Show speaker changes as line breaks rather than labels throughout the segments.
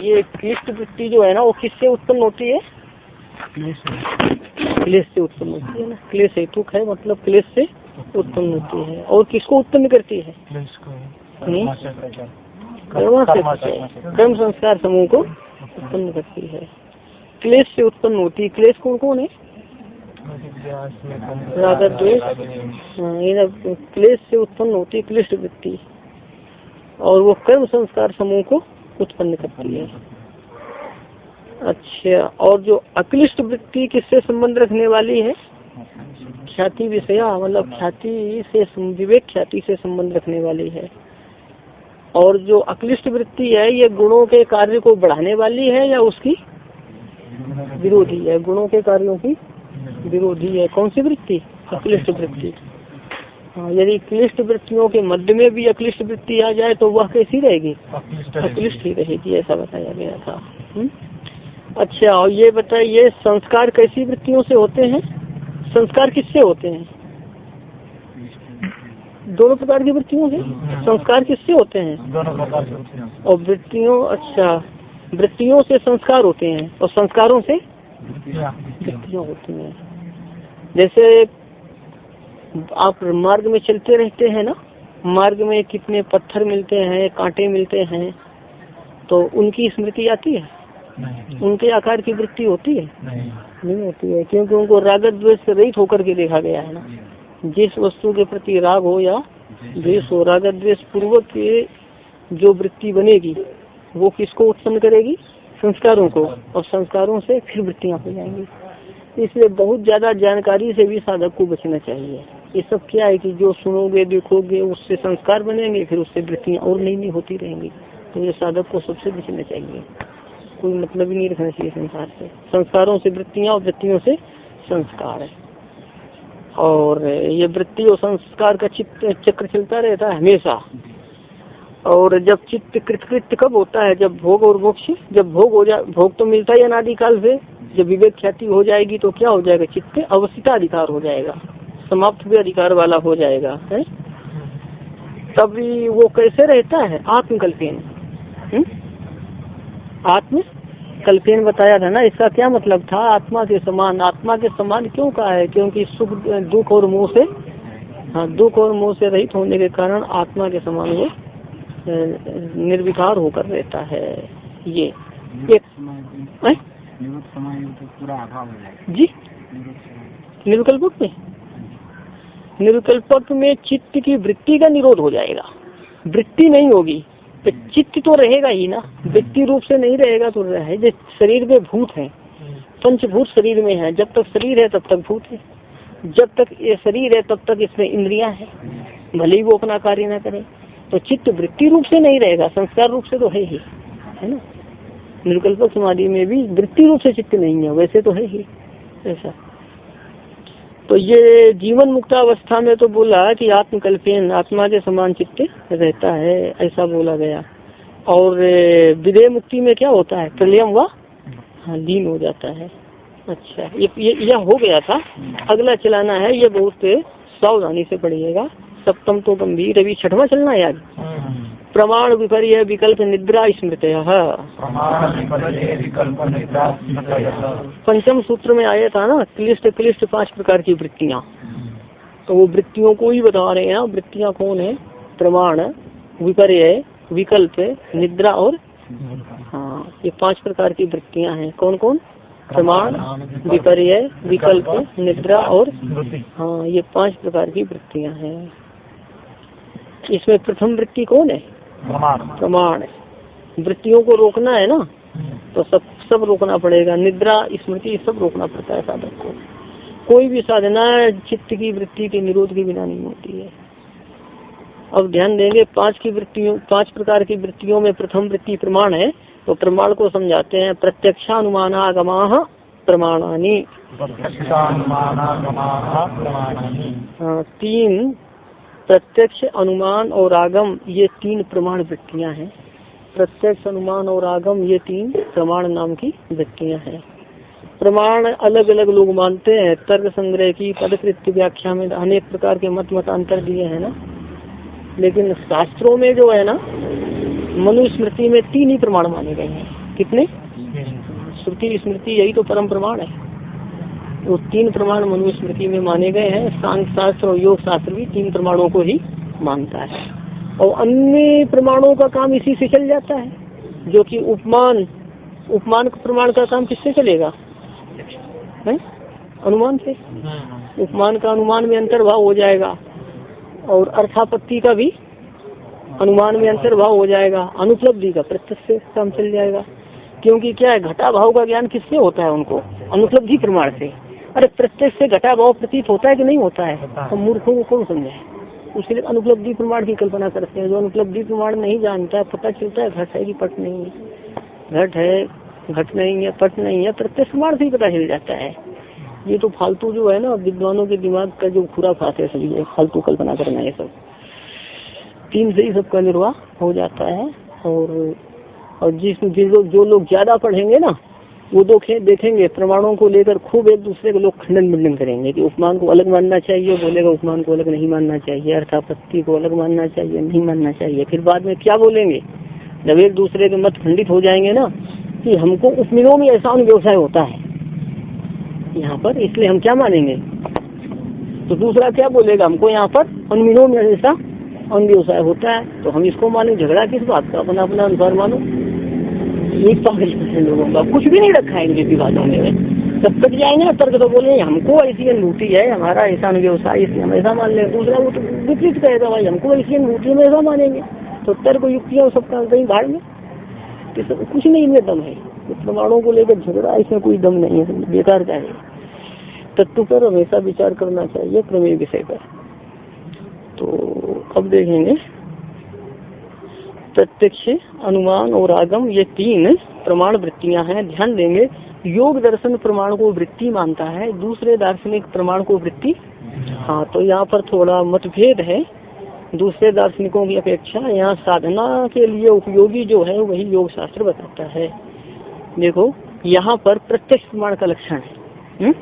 ये क्लिष्ट वृत्ति जो है ना वो किससे उत्पन्न होती है? क्लेश से उत्पन्न होती है ना। क्लेश हेतु है मतलब क्लेश से उत्पन्न होती है। और किसको उत्पन्न करती है? कर्म संस्कार समूह को उत्पन्न करती है। क्लेश से उत्पन्न होती है। क्लेश कौन कौन है? राग द्वेष। क्लेश से उत्पन्न होती है क्लिष्ट वृत्ति और वो कर्म संस्कार समूह को उत्पन्न करती है। अच्छा, और जो अक्लिष्ट वृत्ति किससे संबंध रखने वाली है? ख्याति विषया मतलब ख्याति से विवेक ख्याति से संबंध रखने वाली है। और जो अक्लिष्ट वृत्ति है ये गुणों के कार्य को बढ़ाने वाली है या उसकी विरोधी है? गुणों के कार्यों की विरोधी है। कौन सी वृत्ति? अक्लिष्ट वृत्ति। हाँ, यदि क्लिष्ट वृत्तियों के मध्य में भी अक्लिष्ट वृत्ति आ जाए तो वह कैसी रहेगी? अक्लिष्ट ही रहेगी, ऐसा बताया गया था। अच्छा, और ये बताइए संस्कार कैसी वृत्तियों से होते हैं? संस्कार किससे होते हैं? दोनों प्रकार की वृत्तियों से। संस्कार किससे होते हैं? दोनों प्रकार से। और वृत्तियों, अच्छा, वृत्तियों से संस्कार होते हैं और संस्कारों से वृत्तियाँ होती हैं। जैसे आप मार्ग में चलते रहते हैं ना, मार्ग में कितने पत्थर मिलते हैं, कांटे मिलते हैं, तो उनकी स्मृति आती है? नहीं। उनके आकार की वृत्ति होती है? नहीं होती है, क्योंकि उनको राग द्वेष से रहित होकर के देखा गया है ना। जिस वस्तु के प्रति राग हो या द्वेष हो, राग द्वेष पूर्वक के जो वृत्ति बनेगी वो किसको उत्पन्न करेगी? संस्कारों को, और संस्कारों से फिर वृत्तियाँ हो जाएंगी। इसलिए बहुत ज्यादा जानकारी से भी साधक को बचना चाहिए। ये सब क्या है कि जो सुनोगे देखोगे उससे संस्कार बनेंगे, फिर उससे वृत्तियाँ और नई नई होती रहेंगी। तो ये साधक को सबसे बचना चाहिए, कोई मतलब ही नहीं रखना चाहिए संसार से। संस्कारों से वृत्तियाँ और वृत्तियों से संस्कार है। और ये वृत्ति और संस्कार का चित्त चक्र चलता रहता है हमेशा। और जब चित्त कृतकृत्य कब होता है? जब भोग और मोक्ष, जब भोग हो जाए, भोग तो मिलता है अनादि काल से, जब विवेक ख्याति हो जाएगी तो क्या हो जाएगा? चित्त अवस्थिता अधिकार हो जाएगा, समाप्त भी अधिकार वाला हो जाएगा है। तभी वो कैसे रहता है? आत्मकल्पेन। आत्मकल्पेन बताया था ना। इसका क्या मतलब था? आत्मा के समान। आत्मा के समान क्यों कहा है? क्योंकि सुख दुख और मोह से, हाँ, दुख और मोह से रहित होने के कारण आत्मा के समान वो निर्विकार होकर रहता है। ये एक जी निर्विकल्पक में, निर्विकल्पक में चित्त की वृत्ति का निरोध हो जाएगा। वृत्ति नहीं होगी तो चित्त तो रहेगा ही ना, वृत्ति रूप से नहीं रहेगा तो रहे। जैसे शरीर में भूत है, पंचभूत शरीर में है, जब तक शरीर है तब तक भूत है, जब तक ये शरीर है तब तक इसमें इंद्रियां हैं, भले ही वो अपना कार्य ना करे। तो चित्त वृत्ति रूप से नहीं रहेगा, संस्कार रूप से तो है ही, है ना। निर्विकल्पक समाधि में भी वृत्ति रूप से चित्त नहीं है, वैसे तो है ही ऐसा। तो ये जीवन मुक्तावस्था में तो बोला कि आत्मकल्पेन, आत्मा के समान चित्त रहता है, ऐसा बोला गया। और विदेह मुक्ति में क्या होता है? प्रलयम व लीन हो जाता है। अच्छा, ये हो गया था। अगला चलाना है, ये बहुत सावधानी से पढ़िएगा। सप्तम तो गंभीर, अभी छठवां चलना है आज। प्रमाण विपर्य विकल्प निद्रा स्मृतयः। पंचम सूत्र में आया था ना, क्लिष्ट क्लिष्ट 5 प्रकार की वृत्तियाँ। तो वो वृत्तियों को ही बता रहे हैं। वृत्तियाँ कौन है? प्रमाण, विपर्य, विकल्प, निद्रा और हाँ, ये 5 प्रकार की वृत्तियाँ हैं। कौन कौन? प्रमाण, विपर्य, विकल्प, निद्रा और हाँ, ये 5 प्रकार की वृत्तियाँ हैं। इसमें प्रथम वृत्ति कौन है? प्रमाण। वृत्तियों को रोकना है ना, तो सब रोकना पड़ेगा। निद्रा, स्मृति, सब रोकना पड़ता है साधक को। कोई भी साधना चित्त की वृत्ति के निरोध के बिना नहीं होती है। अब ध्यान देंगे 5 प्रकार की वृत्तियों में प्रथम वृत्ति प्रमाण है। तो प्रमाण को समझाते हैं। प्रत्यक्षानुमानागमाः प्रमाणानि। हाँ, 3 प्रत्यक्ष, अनुमान और आगम, ये 3 प्रमाण वृत्तियां हैं। प्रत्यक्ष, अनुमान और आगम, ये 3 प्रमाण नाम की वृत्तियां हैं। प्रमाण अलग अलग लोग मानते हैं। तर्क संग्रह की पदकृत्य व्याख्या में अनेक प्रकार के मतांतर दिए हैं ना, लेकिन शास्त्रों में जो है ना, मनुस्मृति में 3 ही प्रमाण माने गए हैं। कितने? श्रुति स्मृति यही तो परम प्रमाण है। वो 3 प्रमाण मनुस्मृति में माने गए हैं। सांख्य शास्त्र और योग शास्त्र भी 3 प्रमाणों को ही मानता है और अन्य प्रमाणों का काम इसी से चल जाता है, जो कि उपमान प्रमाण का काम किससे चलेगा? है? अनुमान से। उपमान का अनुमान में अंतर्भाव हो जाएगा और अर्थापत्ति का भी अनुमान में अंतर्भाव हो जाएगा, अनुपलब्धि का प्रत्यक्ष से काम चल जाएगा। क्योंकि क्या है, घटा भाव का ज्ञान किससे होता है? उनको अनुपलब्धि प्रमाण से। अरे प्रत्यक्ष से घटा भाव प्रतीत होता है कि नहीं होता है? हम मूर्खों को कौन समझे? उसके लिए अनुपलब्धि प्रमाण की कल्पना करते हैं। जो अनुपलब्धि प्रमाण नहीं जानता है, पता चलता है घट है कि पट नहीं है, घट है घट नहीं है, पट नहीं है, प्रत्यक्ष प्रमाण से ही पता चल जाता है। ये तो फालतू जो है ना, विद्वानों के दिमाग का जो खुराफात है, सभी फालतू कल्पना करना है सब। 3 से ही सबका निर्वाह हो जाता है। और जो लोग ज्यादा पढ़ेंगे ना, वो देखेंगे प्रमाणों को लेकर खूब एक दूसरे को लोग खंडन मंडन करेंगे कि उपमान को अलग मानना चाहिए, बोलेगा उपमान को अलग नहीं मानना चाहिए, अर्थापत्ति को अलग मानना चाहिए, नहीं मानना चाहिए। फिर बाद में क्या बोलेंगे, जब एक दूसरे के मत खंडित हो जाएंगे ना, कि हमको उपमिनों में ऐसा व्यवसाय होता है यहाँ पर, इसलिए हम क्या मानेंगे। तो दूसरा क्या बोलेगा, हमको यहाँ पर अनमिनों में ऐसा व्यवसाय होता है, तो हम इसको माने। झगड़ा किस बात का, अपना अपना अनुसार मानो। एक पागल लोगों का कुछ भी नहीं रखा है इनके विवादों में। सब कट जाएंगे ना तर्क, तो बोले हमको ऐसी अनुभूति है, हमारा ऐसा व्यवसाय, इसलिए हम ऐसा मान लेंगे। दूसरा वो तो विपरीत कहेगा, भाई हमको ऐसी अनुभूति में ऐसा मानेंगे। तो तर्क युक्तियाँ सबका कहीं भाड़ में, कुछ नहीं इनमें दम है। प्रमाणों को लेकर झगड़ा, इसमें कोई दम नहीं है, बेकार का है। तत्व पर हमेशा विचार करना चाहिए, प्रमेय विषय पर। तो अब देखेंगे प्रत्यक्ष, अनुमान और आगम, ये 3 प्रमाण वृत्तियां हैं। ध्यान देंगे, योग दर्शन प्रमाण को वृत्ति मानता है, दूसरे दार्शनिक प्रमाण को वृत्ति। हाँ, तो यहाँ पर थोड़ा मतभेद है दूसरे दार्शनिकों की अपेक्षा। यहाँ साधना के लिए उपयोगी जो है वही योग शास्त्र बताता है। देखो यहाँ पर प्रत्यक्ष प्रमाण का लक्षण है।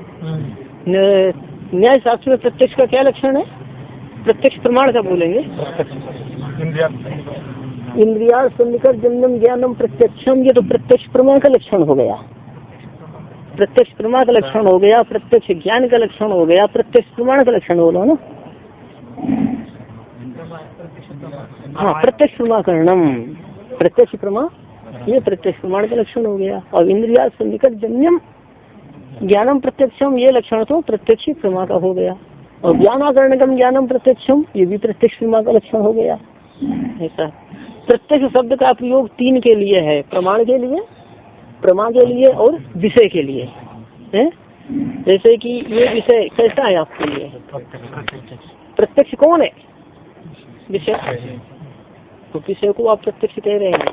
न्याय शास्त्र में प्रत्यक्ष का क्या लक्षण है? प्रत्यक्ष प्रमाण का बोलेंगे, इंद्रिया सन्निकट जन्म ज्ञानम प्रत्यक्षम, ये तो प्रत्यक्ष प्रमाण का लक्षण हो गया। प्रत्यक्ष प्रमाण का लक्षण हो गया, प्रत्यक्ष ज्ञान का लक्षण हो गया, प्रत्यक्ष प्रमाण का लक्षण होगा ना। हाँ, प्रत्यक्ष प्रमाकरणम, प्रत्यक्ष प्रमा, ये प्रत्यक्ष प्रमाण का लक्षण हो गया। और इंद्रिया सन्निकट जन्यम ज्ञानम प्रत्यक्षम, ये लक्षण तो प्रत्यक्ष प्रमा का हो गया। और ज्ञानाकरणकम ज्ञानम प्रत्यक्षम, ये भी प्रत्यक्ष प्रमा का लक्षण हो गया। ऐसा प्रत्यक्ष शब्द का प्रयोग 3 के लिए है, प्रमाण के लिए, प्रमा के लिए और विषय के लिए है। जैसे कि ये विषय कैसा है आपके लिए? प्रत्यक्ष कौन है? विषय। तो विषय को आप प्रत्यक्ष कह रहे हैं,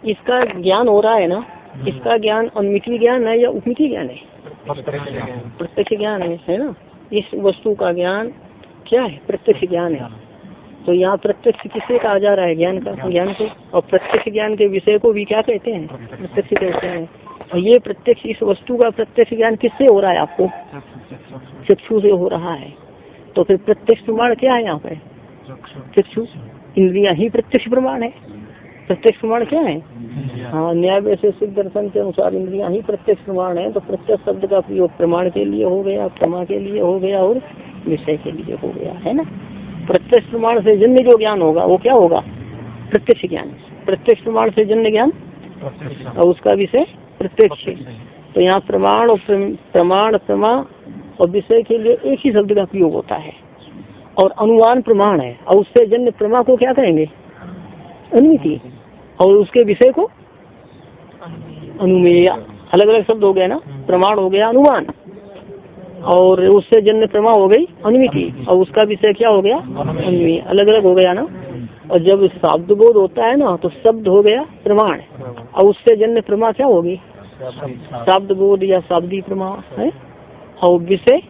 इसका ज्ञान हो रहा है ना, इसका ज्ञान अनुमिति ज्ञान है या उपमिति ज्ञान है? प्रत्यक्ष ज्ञान है ना। इस वस्तु का ज्ञान क्या है? प्रत्यक्ष ज्ञान है। तो यहाँ प्रत्यक्ष किसे कहा जा रहा है? ज्ञान को। और प्रत्यक्ष ज्ञान के विषय को भी क्या कहते हैं? प्रत्यक्ष कहते हैं। और ये प्रत्यक्ष, इस वस्तु का प्रत्यक्ष ज्ञान किससे हो रहा है? आपको चक्षु से हो रहा है। तो फिर प्रत्यक्ष प्रमाण क्या है यहाँ पे? चक्षु, इंद्रिया ही प्रत्यक्ष प्रमाण है। प्रत्यक्ष प्रमाण क्या है? हाँ, न्याय वैशेषिक दर्शन के अनुसार इंद्रिया ही प्रत्यक्ष प्रमाण है। तो प्रत्यक्ष शब्द का प्रयोग प्रमाण के लिए हो गया, प्रमा के लिए हो गया और विषय के लिए हो गया, है ना। प्रत्यक्ष प्रमाण से जन्य जो ज्ञान होगा वो क्या होगा? प्रत्यक्ष ज्ञान। प्रत्यक्ष प्रमाण से जन्य ज्ञान और उसका विषय प्रत्यक्ष। तो यहाँ प्रमाण और प्रमाण, प्रमा और विषय के लिए एक ही शब्द का प्रयोग होता है। और अनुमान प्रमाण है और उससे जन्य प्रमा को क्या कहेंगे? अनुमिति। और उसके विषय को अनुमेय। अलग अलग शब्द हो गए ना, प्रमाण हो गया अनुमान और उससे जन्य प्रमा हो गई अनुमिति और उसका विषय क्या हो गया? अनुमेय। अलग अलग हो गया ना। और जब शब्द बोध होता है ना तो शब्द हो गया प्रमाण और उससे जन्य प्रमा क्या होगी? शब्द बोध या शाब्दी प्रमा है। और विषय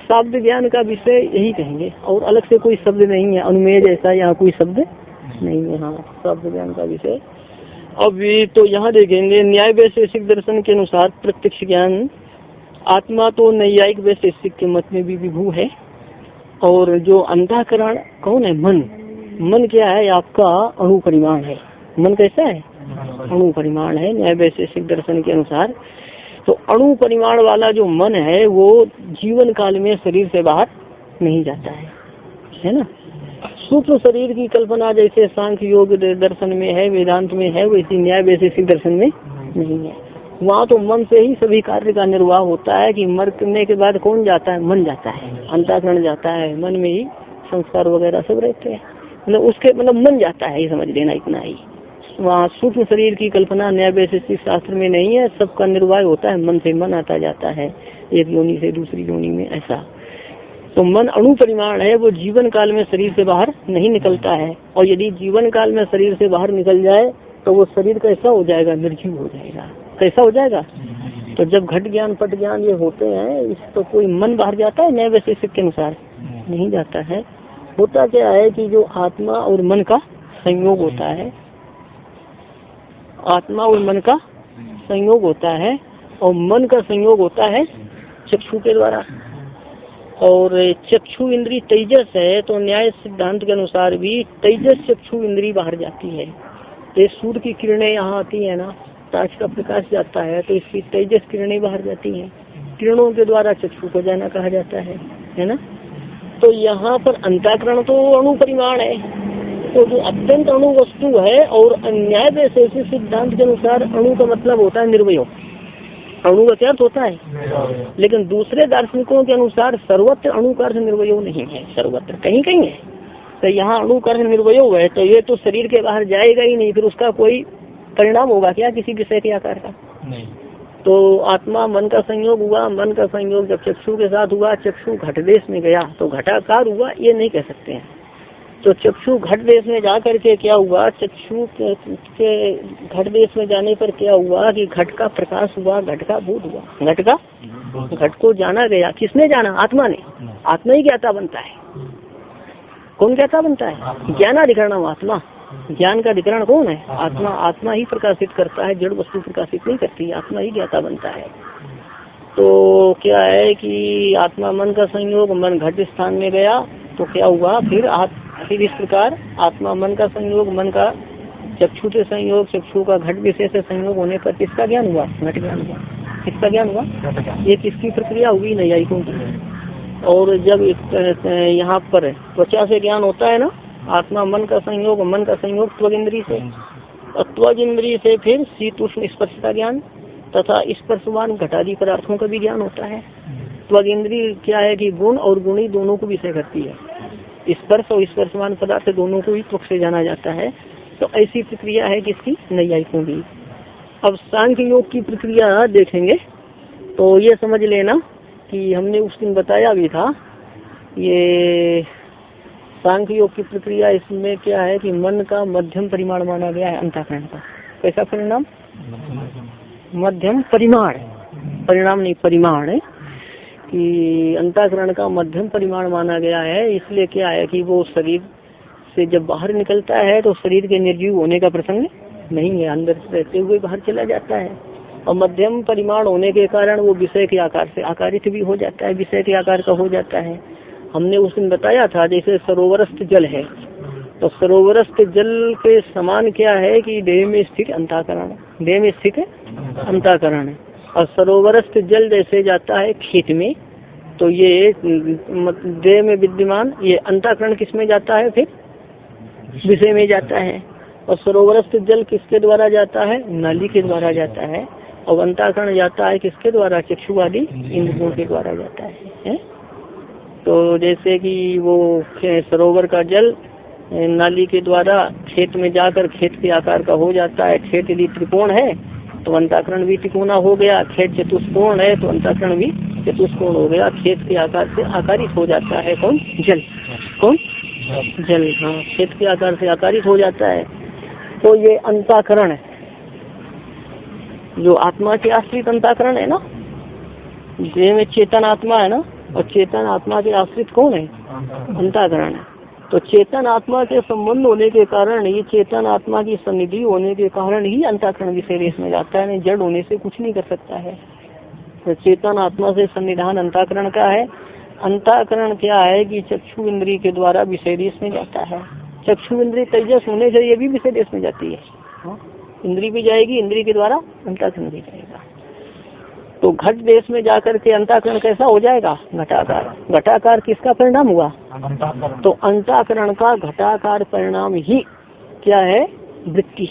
शब्द ज्ञान का विषय यही कहेंगे और अलग से कोई शब्द नहीं है। अनुमेय जैसा यहाँ कोई शब्द नहीं है। हाँ, शब्द ज्ञान का विषय। अब तो यहाँ देखेंगे न्याय वैशेषिक दर्शन के अनुसार प्रत्यक्ष ज्ञान, आत्मा तो नैयायिक वैशेषिक के मत में भी विभू है। और जो अंतःकरण कौन है? मन। मन क्या है? आपका अणु परिमाण है। मन कैसा है? अणु परिमाण है न्याय वैशेषिक दर्शन के अनुसार। तो अणु परिमाण वाला जो मन है वो जीवन काल में शरीर से बाहर नहीं जाता है ना। सूक्ष्म शरीर की कल्पना जैसे सांख्य योग दर्शन में है, वेदांत में है, वैसी न्याय वैशेषिक दर्शन में नहीं है। वहाँ तो मन से ही सभी कार्य का निर्वाह होता है कि मरने के बाद कौन जाता है, मन जाता है, अंतःकरण जाता है, मन में ही संस्कार वगैरह सब रहते हैं, मतलब उसके मन जाता है, ये समझ लेना इतना ही। वहाँ सूक्ष्म शरीर की कल्पना न्याय वैशेषिक शास्त्र में नहीं है, सबका निर्वाह होता है मन से, मन आता जाता है एक योनि से दूसरी योनि में ऐसा। तो मन अणु परिमाण है, वो जीवन काल में शरीर से बाहर नहीं निकलता है, और यदि जीवन काल में शरीर से बाहर निकल जाए तो वो शरीर कैसा हो जाएगा, निर्जीव हो जाएगा। कैसा हो जाएगा? तो जब घट ज्ञान पट ज्ञान ये होते हैं इस तो कोई मन बाहर जाता है न्याय वैशेषिक के अनुसार? नहीं जाता है। होता क्या है कि जो आत्मा और मन का संयोग होता है, आत्मा और मन का संयोग होता है, और मन का संयोग होता है चक्षु के द्वारा, और चक्षु इंद्री तेजस है, तो न्याय सिद्धांत के अनुसार भी तेजस चक्षु इंद्री बाहर जाती है। तो सूर्य की किरणें यहाँ आती है ना, ताज का प्रकाश जाता है तो इसकी तेजस किरणें बाहर जाती हैं, किरणों के द्वारा चक्षु को जाना कहा जाता है ना। तो यहाँ पर अंतःकरण तो अणु परिमाण है, तो जो अत्यंत अणु वस्तु है, और न्याय वैशेषिक सिद्धांत के अनुसार अणु का मतलब होता है निर्वय, अणु का क्या होता है, लेकिन दूसरे दार्शनिकों के अनुसार सर्वत्र अणु का अर्थ निर्वय नहीं है, सर्वत्र कहीं कहीं है। तो यहाँ अणु का अर्थ निर्वय है, तो ये तो शरीर के बाहर जाएगा ही नहीं, फिर उसका कोई परिणाम होगा क्या किसी विषय के आकार का? नहीं। तो आत्मा मन का संयोग हुआ, मन का संयोग जब चक्षु के साथ हुआ, चक्षु घट देश में गया तो घटाकार हुआ, ये नहीं कह सकते हैं। तो चक्षु घट देश में जा करके क्या हुआ, चक्षु के घट देश में जाने पर क्या हुआ कि घट का प्रकाश हुआ, घट का भूत हुआ, घट को जाना गया। किसने जाना? आत्मा ने। आत्मा ही ज्ञाता बनता है। कौन ज्ञाता बनता है? ज्ञानाधिकरणम आत्मा। ज्ञान का अधिकरण कौन है? आत्मा। आत्मा ही प्रकाशित करता है, जड़ वस्तु प्रकाशित नहीं करती, आत्मा ही ज्ञाता बनता है। तो क्या है कि आत्मा मन का संयोग, मन घट स्थान में गया तो क्या हुआ, फिर इस प्रकार आत्मा मन का संयोग, मन का चक्षु से संयोग, चक्षु का घट विषय से संयोग होने पर किसका ज्ञान हुआ? घट ज्ञान हुआ। किसका ज्ञान हुआ? ये किसकी प्रक्रिया हुई? नैयायिकों की। और जब यहाँ पर त्वचा से ज्ञान होता है ना, आत्मा मन का संयोग, मन का संयोग त्वग इंद्री से, त्वग इंद्री से फिर शीत उष्ण स्पर्श का ज्ञान तथा स्पर्शवान घटादी पदार्थों का भी ज्ञान होता है। त्वग इंद्री क्या है कि गुण और गुणी दोनों को विषय करती है, स्पर्श और स्पर्शवान पदार्थ दोनों को ही त्वक से जाना जाता है। तो ऐसी प्रक्रिया है किसकी? नैयायिकों की। अब सांख्य योग की प्रक्रिया देखेंगे तो ये समझ लेना कि हमने उस दिन बताया भी था, ये सांख्य योग की प्रक्रिया इसमें क्या है कि मन का मध्यम परिमाण माना गया है अंतःकरण का। कैसा परिणाम? मध्यम परिमाण, परिणाम नहीं परिमाण है, कि अंतःकरण का मध्यम परिमाण माना गया है। इसलिए क्या है कि वो शरीर से जब बाहर निकलता है तो शरीर के निर्जीव होने का प्रसंग नहीं है, अंदर रहते हुए बाहर चला जाता है। और मध्यम परिमाण होने के कारण वो विषय के आकार से आकारित भी हो जाता है, विषय के आकार का हो जाता है। हमने उस दिन बताया था जैसे सरोवरस्थ जल है, तो सरोवरस्थ जल के समान क्या है कि देह में स्थित अंतःकरण, देह में स्थित अंतःकरण। और सरोवरस्थ जल जैसे जाता है खेत में, तो ये देह में विद्यमान ये अंतःकरण किस में जाता है? फिर विषय में जाता है। और सरोवरस्थ जल किसके द्वारा जाता है? नाली के द्वारा जाता है। और अंतःकरण जाता है किसके द्वारा? चक्षुवादी इंद्रियों के द्वारा जाता है। तो जैसे कि वो सरोवर का जल नाली के द्वारा खेत में जाकर खेत के आकार का हो जाता है। खेत यदि त्रिकोण है तो अंतःकरण भी त्रिकोणा हो गया, खेत चतुष्कोण है तो अंतःकरण भी चतुष्कोण हो गया। खेत के आकार से आकारित हो जाता है कौन? जल। कौन? जल। हाँ, खेत के आकार से आकारित हो जाता है। तो ये अंतःकरण है जो आत्मा के आश्रित अंतःकरण है ना, देह में चेतन आत्मा है ना, और चेतन आत्मा के आश्रित कौन है? अंतःकरण है। तो चेतन आत्मा के संबंध होने के कारण, ये चेतन आत्मा की सन्निधि होने के कारण ही अंतःकरण विषय रेस में जाता है, नहीं जड़ होने से कुछ नहीं कर सकता है। तो चेतन आत्मा से सन्निधान अंतःकरण का है। अंतःकरण क्या है कि चक्षु इंद्री के द्वारा विषय देश में जाता है। चक्षु इंद्री तेजस होने से ये भी विषय देश में जाती है। इंद्री भी जाएगी, इंद्री के द्वारा अंतःकरण भी जाएगा। तो घट देश में जाकर के अंतःकरण कैसा हो जाएगा? घटाकार। घटाकार किसका परिणाम हुआ? तो अंतःकरण का घटाकार परिणाम ही क्या है? वृत्ति।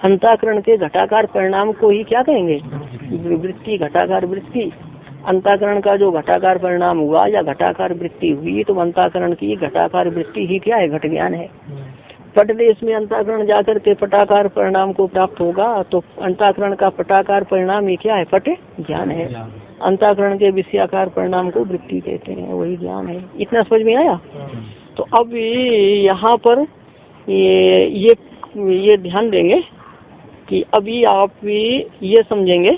अंतःकरण के घटाकार परिणाम को ही क्या कहेंगे? वृत्ति, घटाकार वृत्ति। अंतःकरण का जो घटाकार परिणाम हुआ या घटाकार वृत्ति हुई, तो अंतःकरण की घटाकार वृत्ति ही क्या है? घट ज्ञान है। पट देश में अंतःकरण जाकर के पटाकार परिणाम को प्राप्त होगा, तो अंतःकरण का पटाकार परिणाम ये क्या है? पट ज्ञान है। अंतःकरण के विषयाकार परिणाम को वृत्ति कहते हैं, वही ज्ञान है। इतना समझ में आया? तो अब यहाँ पर ये ध्यान देंगे कि अभी आप ये समझेंगे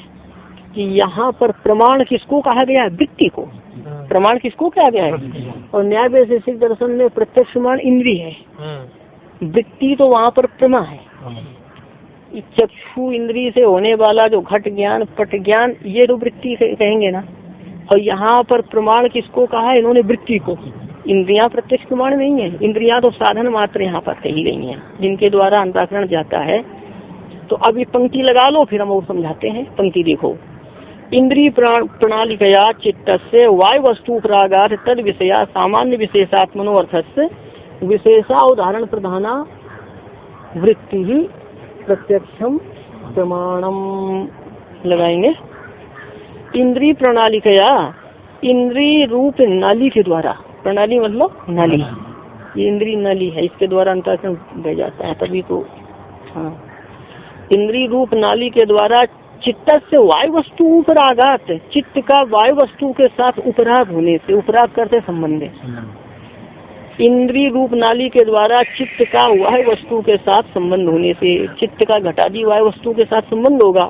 कि यहाँ पर प्रमाण किसको कहा गया है? वृत्ति को। प्रमाण किसको कहा गया है? और न्याय वैशेषिक दर्शन में प्रत्यक्ष प्रमाण इंद्री है, वृत्ति तो वहाँ पर प्रमा है। चक्षु इंद्री से होने वाला जो घट ज्ञान, पट ज्ञान, ये तो वृत्ति कहेंगे ना। और यहाँ पर प्रमाण किसको कहा है इन्होंने? वृत्ति को। इंद्रियां प्रत्यक्ष प्रमाण नहीं है, इंद्रियां तो साधन मात्र यहाँ पर कही गई हैं, जिनके द्वारा अंतःकरण जाता है। तो अब ये पंक्ति लगा लो, फिर हम और समझाते हैं। पंक्ति देखो, इंद्रिय प्रणालिकया चित्तस्य वायु वस्तु प्रागात तद विषया सामान्य विशेषात्मनो अर्थस्य विशेषा उदाहरण प्रधाना वृत्ति ही प्रत्यक्षम प्रमाणम लगाएंगे। इंद्रिय प्रणालिकया, इंद्रिय रूप नाली के द्वारा, प्रणाली मतलब नाली, ये इंद्रिय नाली है, इसके द्वारा अंतःकरण बह जाता है, तभी तो। हाँ, इंद्रिय रूप नाली के द्वारा चित्त से वायु वस्तु उपरागात, चित्त का वायु वस्तु के साथ उपराग होने से, उपराग करते संबंध है। इंद्रिय रूप नाली के द्वारा चित्त का वायु वस्तु के साथ संबंध होने से, चित्त का घटादी वायु वस्तु के साथ संबंध होगा।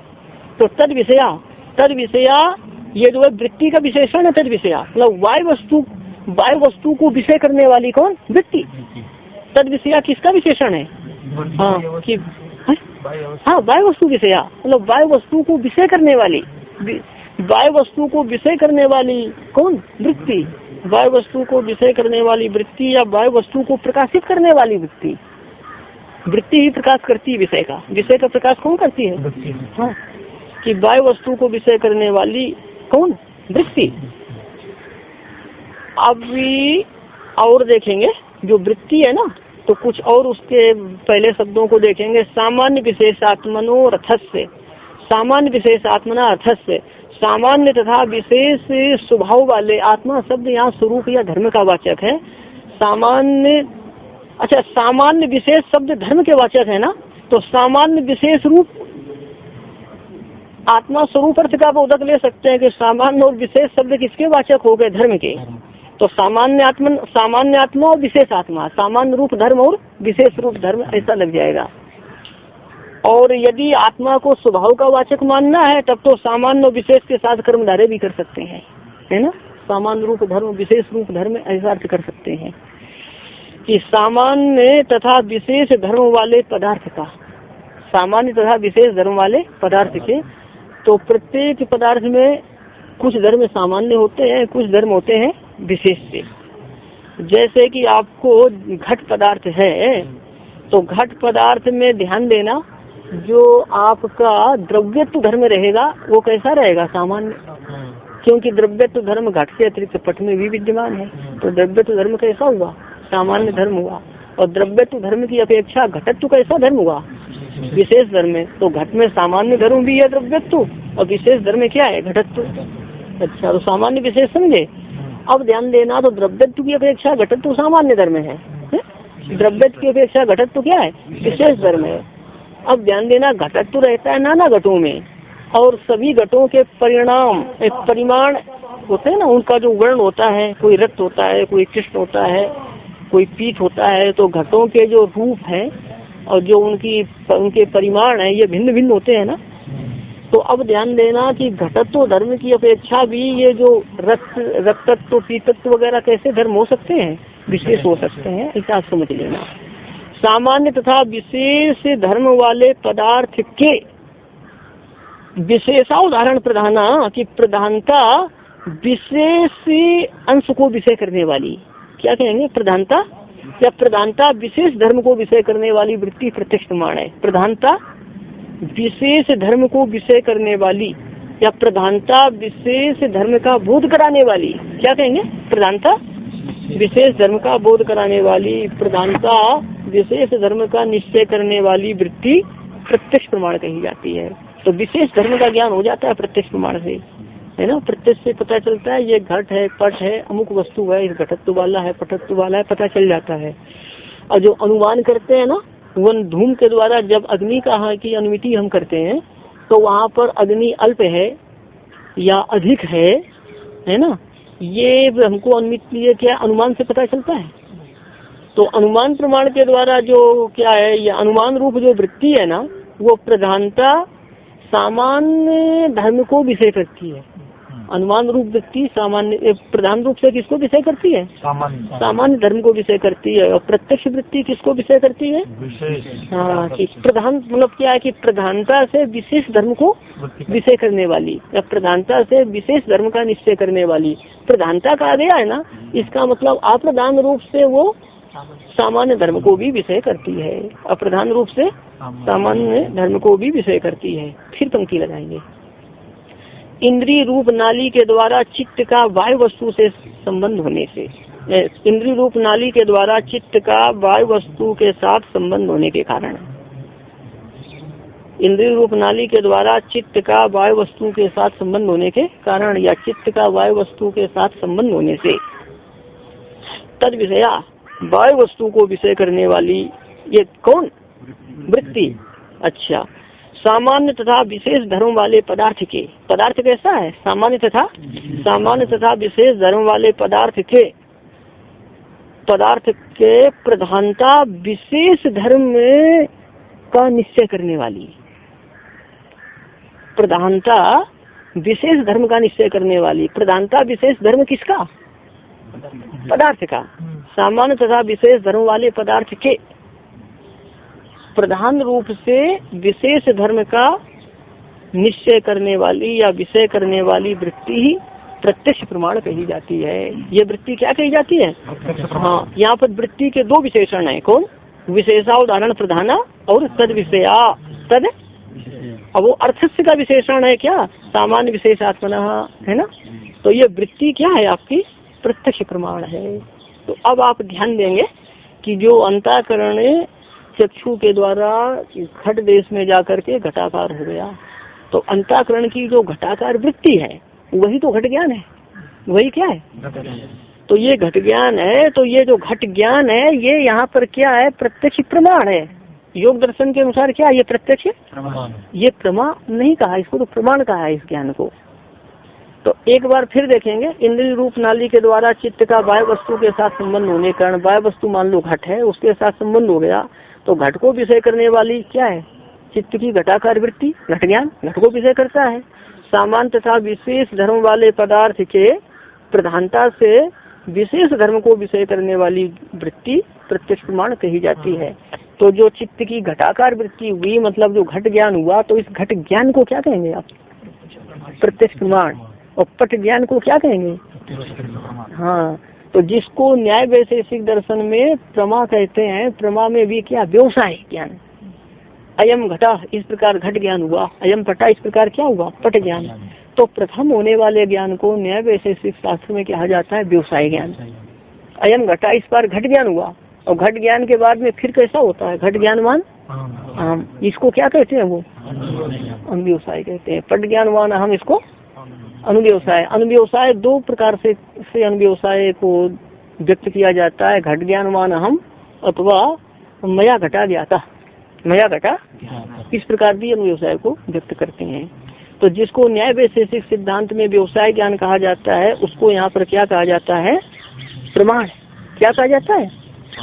तो तद विषया, तद विषया ये जो है वृत्ति का विशेषण है। तद विषया मतलब वायु वस्तु को विषय करने वाली कौन? वृत्ति। तद विषया किसका विशेषण है? हाँ, कि हाँ, वायु वस्तु विषया मतलब वायु वस्तु को विषय करने वाली, वायु वस्तु को विषय करने वाली कौन? वृत्ति। वायु वस्तु को विषय करने वाली वृत्ति या वायु वस्तु को प्रकाशित करने वाली वृत्ति। वृत्ति ही प्रकाश करती है विषय का, विषय का प्रकाश कौन करती है? हाँ, कि वायु वस्तु को विषय करने वाली कौन? वृत्ति। अभी और देखेंगे जो वृत्ति है ना, तो कुछ और उसके पहले शब्दों को देखेंगे। सामान्य विशेषात्मनो अर्थस्य, सामान्य विशेषात्मना अर्थस्य, सामान्य तथा विशेष स्वभाव वाले। आत्मा शब्द यहाँ स्वरूप या धर्म का वाचक है। सामान्य, अच्छा, सामान्य विशेष शब्द धर्म के वाचक है ना, तो सामान्य विशेष रूप आत्मा स्वरूप अर्थ का बोधक ले सकते हैं कि सामान्य और विशेष शब्द किसके वाचक हो गए? धर्म के। तो सामान्य आत्मा और विशेष आत्मा, सामान्य रूप धर्म और विशेष रूप धर्म, ऐसा लग जाएगा। और यदि आत्मा को स्वभाव का वाचक मानना है, तब तो सामान्य और विशेष के साथ कर्मधारय भी कर सकते हैं, है ना। सामान्य रूप धर्म, विशेष रूप धर्म, ऐसा अर्थ कर सकते हैं कि सामान्य तथा विशेष धर्म वाले पदार्थ का, सामान्य तथा विशेष धर्म वाले पदार्थ के। तो प्रत्येक पदार्थ में कुछ धर्म सामान्य होते हैं, कुछ धर्म होते हैं विशेष से। जैसे कि आपको घट पदार्थ है, तो घट पदार्थ में ध्यान देना, जो आपका द्रव्यत्व धर्म रहेगा वो कैसा रहेगा? सामान्य, क्योंकि द्रव्यत्व धर्म घट से अतिरिक्त पट में भी विद्यमान है। तो द्रव्यत्व धर्म कैसा हुआ? सामान्य धर्म हुआ। और द्रव्यत्व धर्म की अपेक्षा घटत्व कैसा धर्म हुआ? विशेष धर्म है। तो घट में सामान्य धर्म भी है द्रव्यत्व, और विशेष धर्म क्या है? घटत्व। अच्छा, तो सामान्य विशेष समझे। अब ध्यान देना, तो द्रव्यत्व की अपेक्षा घटत्व सामान्य धर्म है, द्रव्यत्व की अपेक्षा घटत्व क्या है? विशेष धर्म है। अब ध्यान देना, घटत्व रहता है नाना घटों में, और सभी घटों के परिणाम एक परिमाण होते हैं ना, उनका जो वर्ण होता है, कोई रक्त होता है, कोई कृष्ण होता है, कोई पीत होता है। तो घटों के जो रूप है और जो उनके परिमाण है, ये भिन्न भिन्न होते हैं ना। तो अब ध्यान देना कि घटत्व धर्म की अपेक्षा भी ये जो रक्तत्व, पीतत्व वगैरह कैसे धर्म हो सकते हैं? विशेष हो सकते हैं, ऐसा समझ लेना। सामान्य तथा विशेष धर्म वाले पदार्थ के विशेषा उदाहरण प्रधाना, की प्रधानता विशेष अंश को विषय करने वाली, क्या कहेंगे? प्रधानता या प्रधानता विशेष धर्म को विषय करने वाली वृत्ति प्रत्यक्ष प्रमाण है। प्रधानता विशेष धर्म को विषय करने वाली या प्रधानता विशेष धर्म का बोध कराने वाली, क्या कहेंगे, प्रधानता विशेष धर्म का बोध कराने वाली, प्रधानता विशेष धर्म का निश्चय करने वाली वृत्ति प्रत्यक्ष प्रमाण कही जाती है। तो विशेष धर्म का ज्ञान हो जाता है प्रत्यक्ष प्रमाण से, है ना। प्रत्यक्ष से पता चलता है ये घट है, पट है, अमुक वस्तु है, इस घटत्व वाला है, पटत्व वाला है, पता चल जाता है। और जो अनुमान करते हैं ना वन धूम के द्वारा, जब अग्नि का की अनुमिति हम करते हैं तो वहाँ पर अग्नि अल्प है या अधिक है ना, ये हमको अनुमिति ये क्या अनुमान से पता चलता है। तो अनुमान प्रमाण के द्वारा जो क्या है, ये अनुमान रूप जो वृत्ति है ना, वो प्रधानता सामान्य धर्म को विषय करती है। अनुमान रूप वृत्ति सामान्य प्रधान रूप से किसको विषय करती है, सामान्य धर्म को विषय करती है। और प्रत्यक्ष वृत्ति किसको विषय करती है, हाँ, कि प्रधान मतलब क्या है कि प्रधानता से विशेष धर्म को विषय करने वाली या प्रधानता से विशेष धर्म का निश्चय करने वाली। प्रधानता का गया है ना, इसका मतलब अप्रधान रूप से वो सामान्य धर्म को भी विषय करती है, अप्रधान रूप से सामान्य धर्म को भी विषय करती है। फिर पंक्ति लगाएंगे, इंद्रिय रूप नाली के द्वारा चित्त का वायु वस्तु से संबंध होने से, इंद्रिय रूप नाली के द्वारा चित्त का वायु वस्तु के साथ संबंध होने के कारण, इंद्रिय रूप नाली के द्वारा चित्त का वायु वस्तु के साथ संबंध होने के कारण या चित्त का वायु वस्तु के साथ संबंध होने से, तद विषया वायु वस्तु को विषय करने वाली ये कौन, वृत्ति। अच्छा, सामान्य तथा विशेष धर्म वाले पदार्थ के, पदार्थ कैसा है, सामान्य तथा विशेष धर्म वाले पदार्थ के प्रधानता विशेष धर्म का निश्चय करने वाली, प्रधानता विशेष धर्म का निश्चय करने वाली। प्रधानता विशेष धर्म किसका, पदार्थ का। सामान्य तथा विशेष धर्म वाले पदार्थ के प्रधान रूप से विशेष धर्म का निश्चय करने वाली या विषय करने वाली वृत्ति ही प्रत्यक्ष प्रमाण कही जाती है। ये वृत्ति क्या कही जाती है, हाँ, यहाँ पर वृत्ति के दो विशेषण है, कौन, विशेषा उदाहरण प्रधाना और तद विषया तद। अब वो अर्थस्य का विशेषण है क्या, सामान्य विशेषात्मना, है ना। तो ये वृत्ति क्या है, आपकी प्रत्यक्ष प्रमाण है। तो अब आप ध्यान देंगे कि जो अंतःकरण चक्षु के द्वारा घट देश में जाकर के घटाकार हो गया, तो अंतःकरण की जो घटाकार वृत्ति है वही तो घट ज्ञान है, वही क्या है, तो ये घट ज्ञान है। तो ये जो घट ज्ञान है ये यहाँ पर क्या है, प्रत्यक्ष प्रमाण है। योग दर्शन के अनुसार क्या, ये प्रत्यक्ष ये प्रमाण नहीं कहा, इसको तो प्रमाण कहा है इस ज्ञान को। तो एक बार फिर देखेंगे, इंद्रिय रूप नाली के द्वारा चित्त का वायु वस्तु के साथ संबंध होने के कारण, वायु वस्तु मान लो घट है, उसके साथ संबंध हो गया, तो घट को विषय करने वाली क्या है, चित्त की घटाकार वृत्ति, घट ज्ञान घट को विषय करता है। सामान्य तथा विशेष धर्म वाले पदार्थ के प्रधानता से विशेष धर्म को विषय करने वाली वृत्ति प्रत्यक्ष प्रमाण कही जाती है। तो जो चित्त की घटाकार वृत्ति हुई, मतलब जो घट ज्ञान हुआ, तो इस घट ज्ञान को क्या कहेंगे आप, प्रत्यक्ष प्रमाण। और पट ज्ञान को क्या कहेंगे, हाँ, तो जिसको न्याय वैशेषिक दर्शन में प्रमा कहते हैं, प्रमा में भी क्या, व्यवसाय ज्ञान। अयम घटा, इस प्रकार घट ज्ञान हुआ, अयम पटा, इस प्रकार क्या हुआ, पट ज्ञान। तो प्रथम होने वाले ज्ञान को न्याय वैशेषिक शास्त्र में कहा जाता है व्यवसाय ज्ञान। अयम घटा, इस बार घट ज्ञान हुआ, और घट ज्ञान के बाद में फिर कैसा होता है, घट ज्ञानवान, इसको क्या कहते हैं, वो अनुव्यवसाय कहते हैं। पट ज्ञानवान हम इसको अनुव्यवसाय। अनुव्यवसाय दो प्रकार से अनुव्यवसाय को व्यक्त किया जाता है, घट ज्ञानवान हम अथवा मया घटा ज्ञाता, मया घटा, इस प्रकार भी अनुव्यवसाय को व्यक्त करते हैं। तो जिसको न्याय वैशेषिक सिद्धांत में व्यवसाय ज्ञान कहा जाता है, उसको यहाँ पर क्या कहा जाता है, प्रमाण। क्या कहा जाता है,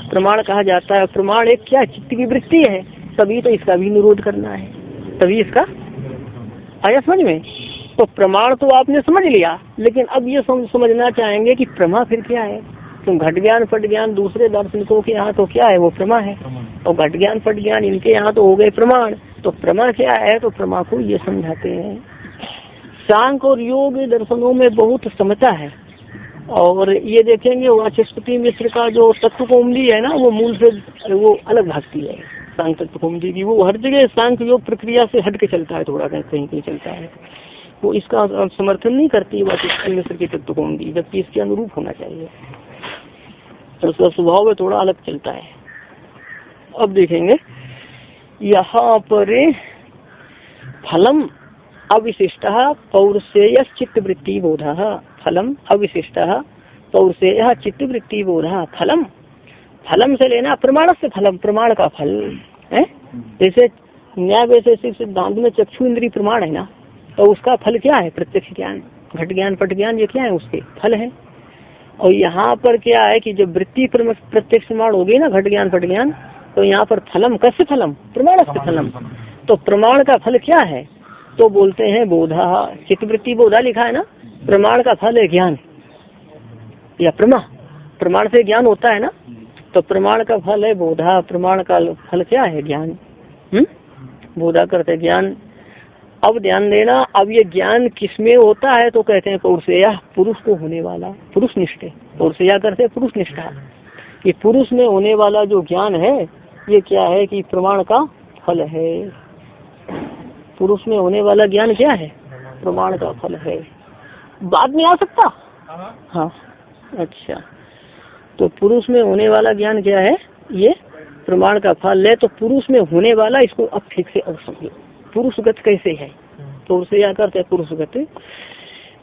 प्रमाण कहा जाता है। प्रमाण एक क्या, चित्त की वृत्ति है, तभी तो इसका भी निरोध करना है, तभी इसका आया समझ में। तो प्रमाण तो आपने समझ लिया, लेकिन अब ये समझना चाहेंगे कि प्रमा फिर क्या है। तो घट ज्ञान पट ज्ञान दूसरे दार्शनिकों के यहाँ तो क्या है, वो प्रमा है, और घट ज्ञान पट ज्ञान इनके यहाँ तो हो गए प्रमाण। तो प्रमा क्या है, तो प्रमा को ये समझाते हैं। सांख्य और योग दर्शनों में बहुत समता है, और ये देखेंगे वाचस्पति मिश्र का जो तत्व कौमुदी है ना, वो मूल से वो अलग भागती है, सांख्य तत्व कौमुदी की, वो हर जगह सांख्य योग प्रक्रिया से हट के चलता है, थोड़ा कहीं कहीं चलता है, वो इसका समर्थन नहीं करती बात मिश्र की तत्व कौमुदी, जबकि इसके अनुरूप होना चाहिए, तो उसका स्वभाव है थोड़ा अलग चलता है। अब देखेंगे यहाँ पर फलम अविशिष्ट पौरुषेय चित्तवृत्ति बोध, फलम अविशिष्ट पौरुषेय चित्तवृत्ति बोध, फलम फलम से लेना प्रमाण से फलम, प्रमाण का फल है। जैसे न्याय वैशेषिक सिद्धांत में चक्षु इंद्रिय प्रमाण है ना, तो उसका फल क्या है? प्रत्यक्ष ज्ञान, घट ज्ञान, पट ज्ञान, ये क्या है? उसके फल है। और यहाँ पर क्या है कि जब वृत्ति प्रत्यक्ष प्रमाण होगी ना, घट ज्ञान पट ज्ञान, तो यहाँ पर फलम, कैसे फलम? प्रमाण से फलम। तो प्रमाण का फल क्या है? तो बोलते हैं बोधा, चित्तवृत्ति बोधा लिखा है ना, प्रमाण का फल है ज्ञान या प्रमा, प्रमाण से ज्ञान होता है ना, तो प्रमाण का फल है बोधा, प्रमाण का फल क्या है? ज्ञान। बोधा करते ज्ञान। अब ध्यान देना, अब ये ज्ञान किसमें होता है? तो कहते हैं पौरुषेया, पुरुष को होने वाला, पुरुष निष्ठ। पौरुषेया करते पुरुष निष्ठा, कि पुरुष में होने वाला जो ज्ञान है ये क्या है? कि प्रमाण का फल है। पुरुष में होने वाला ज्ञान क्या है? प्रमाण का फल है। बाद में आ सकता? हाँ, अच्छा। तो पुरुष में होने वाला ज्ञान क्या है? ये प्रमाण का फल है। तो पुरुष में होने वाला, इसको अब ठीक से और समझो, पुरुषगत कैसे है? तो उसे क्या करते हैं पुरुषगत।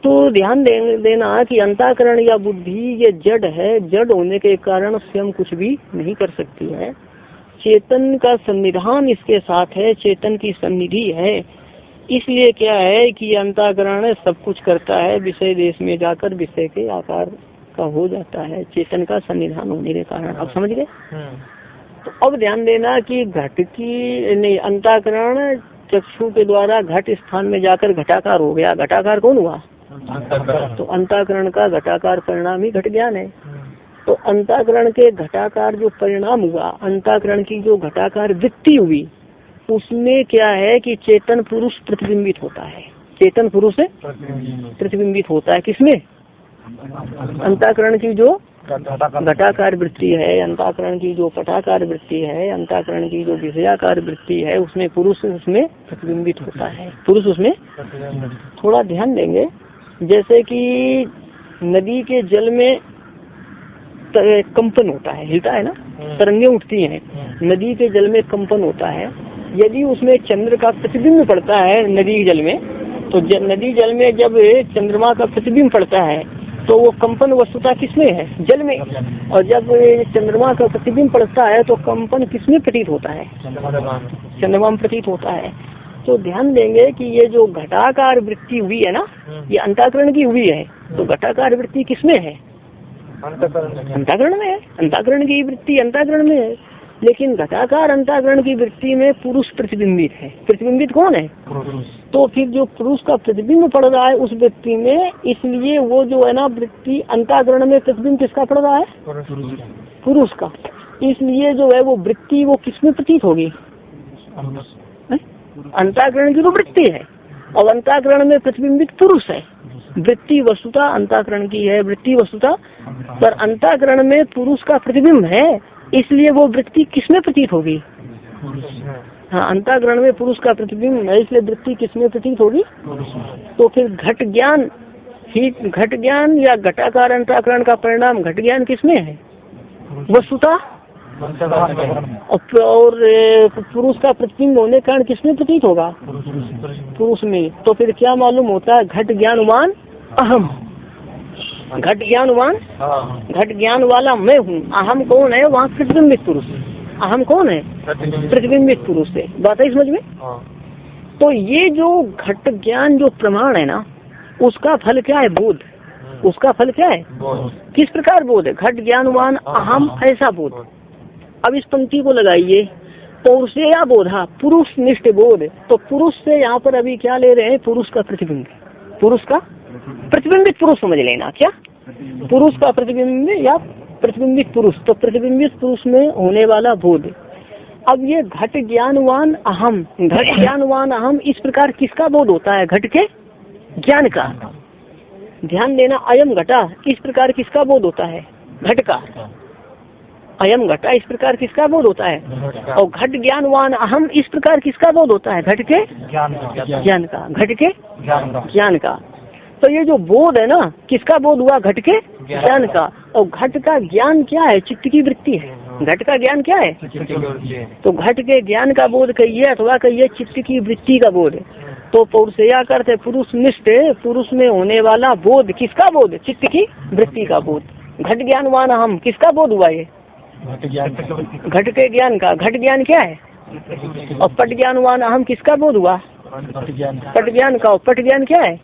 तो ध्यान देना कि अंतःकरण या बुद्धि ये जड़ है, जड़ होने के कारण स्वयं कुछ भी नहीं कर सकती है। चेतन का सन्निधान इसके साथ है, चेतन की सन्निधि है, इसलिए क्या है कि अंतःकरण सब कुछ करता है, विषय देश में जाकर विषय के आकार का हो जाता है, चेतन का सन्निधान होने के कारण। अब समझ गए? तो अब ध्यान देना कि घट की नहीं, अंतःकरण चक्षु के द्वारा घट स्थान में जाकर घटाकार हो गया। घटाकार कौन हुआ? तो अंतःकरण का घटाकार परिणाम ही घट ज्ञान है। तो अंतःकरण के घटाकार जो परिणाम हुआ, अंतःकरण की जो घटाकार वृत्ति हुई, उसमें क्या है कि चेतन पुरुष प्रतिबिंबित होता है। चेतन पुरुष प्रतिबिंबित होता है किसमें? अंतःकरण की जो घटाकार वृत्ति है, अंतःकरण की जो पटाकार वृत्ति है, अंतःकरण की जो विषयाकार वृत्ति है, उसमें पुरुष उसमें प्रतिबिंबित होता है। पुरुष उसमें, थोड़ा ध्यान देंगे, जैसे कि नदी के जल में कंपन होता है, हिलता है ना, तरंगें उठती हैं, नदी के जल में कंपन होता है। यदि उसमें चंद्र का प्रतिबिंब पड़ता है नदी के जल में, तो नदी जल में जब चंद्रमा का प्रतिबिंब पड़ता है तो वो कंपन वस्तुता किसमें है? जल में। और जब चंद्रमा का प्रतिबिंब पड़ता है तो कंपन किसमें प्रतीत होता है? चंद्रमा में प्रतीत होता है। तो ध्यान देंगे कि ये जो घटाकार वृत्ति हुई है ना, ये अंतःकरण की हुई है। तो घटाकार वृत्ति किसमें है? अंतःकरण में है। अंतःकरण की वृत्ति अंतःकरण में है, लेकिन घटाकार अंतःकरण की वृत्ति में पुरुष प्रतिबिंबित है। प्रतिबिंबित कौन है? तो फिर जो पुरुष का प्रतिबिंब पड़ रहा है उस वृत्ति में, इसलिए वो जो है ना वृत्ति अंतःकरण में प्रतिबिंब किसका पड़ रहा है? पुरुष का। इसलिए जो है वो वृत्ति वो किसमें प्रतीत होगी? अंतःकरण की तो वृत्ति है और अंतःकरण में प्रतिबिंबित पुरुष है। वृत्ति वस्तुता अंतःकरण की है, वृत्ति वस्तुता, पर अंतःकरण में पुरुष का प्रतिबिंब है, इसलिए वो वृत्ति किसमें प्रतीत होगी? हाँ, अंतःकरण में पुरुष का प्रतिबिंब है, इसलिए वृत्ति किसमें प्रतीत होगी? तो फिर घट ज्ञान ही, घट ज्ञान या घटाकार अंतःकरण का परिणाम घट ज्ञान किसमें है? वस्तुता। और पुरुष का प्रतिबिंब होने के कारण किसमें प्रतीत होगा? पुरुष में। तो फिर क्या मालूम होता है? घट ज्ञानवान अहम, घट ज्ञानवान, घट ज्ञान वाला मैं हूँ। अहम कौन है? वहाँ प्रतिबिंबित पुरुष। अहम कौन है? प्रतिबिंबित पुरुष है। बात है समझ में? तो ये जो घट ज्ञान जो प्रमाण है ना, उसका फल क्या है? बोध। उसका फल क्या है? किस प्रकार बोध है? घट ज्ञानवान अहम, ऐसा बोध। अब इस पंक्ति को लगाइए, पौरुषेया बोधा, पुरुष निष्ठ बोध। तो पुरुष से यहाँ पर अभी क्या ले रहे हैं? पुरुष का प्रतिबिंब, पुरुष का प्रतिबिंबित पुरुष समझ लेना। क्या? पुरुष का प्रतिबिंब या प्रतिबिंबित पुरुष। तो प्रतिबिंबित पुरुष में होने वाला बोध। अब ये घट ज्ञानवान अहम, घट ज्ञानवान अहम, इस प्रकार किसका बोध होता है? घट के ज्ञान का। ध्यान देना, अयम घटा, इस प्रकार किसका बोध होता है? घट का। अयम घटा इस प्रकार किसका बोध होता है। और घट ज्ञानवान अहम इस प्रकार किसका बोध होता है, घट के ज्ञान का, घट के ज्ञान का। तो ये जो बोध है ना, किसका बोध हुआ, घट के ज्ञान का। और घट का ज्ञान क्या है, चित्त की वृत्ति है। घट का ज्ञान क्या है, तो घट के ज्ञान का बोध कहिए अथवा कहिए चित्त की वृत्ति का बोध। तो पौरुषेया करते पुरुष निष्ठ, पुरुष में होने वाला बोध, किसका बोध, चित्त की वृत्ति का बोध। घट ज्ञानवान हम किसका बोध हुआ, ये घट के ज्ञान का। घट ज्ञान क्या है, और पट ज्ञानवान हम किसका बोध हुआ, पट ज्ञान का। और पट ज्ञान क्या है,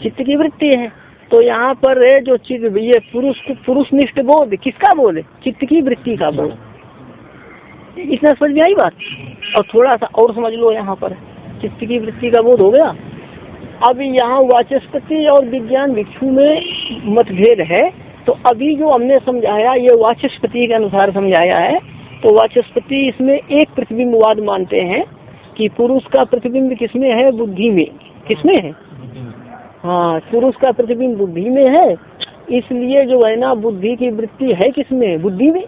चित्त की वृत्ति है। तो यहाँ पर जो चित्त, ये पुरुष निष्ठ बोध किसका बोध, चित्त की वृत्ति का बोध। इतना समझ में आई बात। और थोड़ा सा और समझ लो, यहाँ पर चित्त की वृत्ति का बोध हो गया। अब यहाँ वाचस्पति और विज्ञान भिक्षु में मतभेद है। तो अभी जो हमने समझाया ये वाचस्पति के अनुसार समझाया है। तो वाचस्पति इसमें एक प्रतिबिंबवाद मानते हैं कि पुरुष का प्रतिबिंब किसमें है, बुद्धि में। किसमें है, हाँ, पुरुष का प्रतिबिंब बुद्धि में है। इसलिए जो है ना, बुद्धि की वृत्ति है किसमें, बुद्धि में।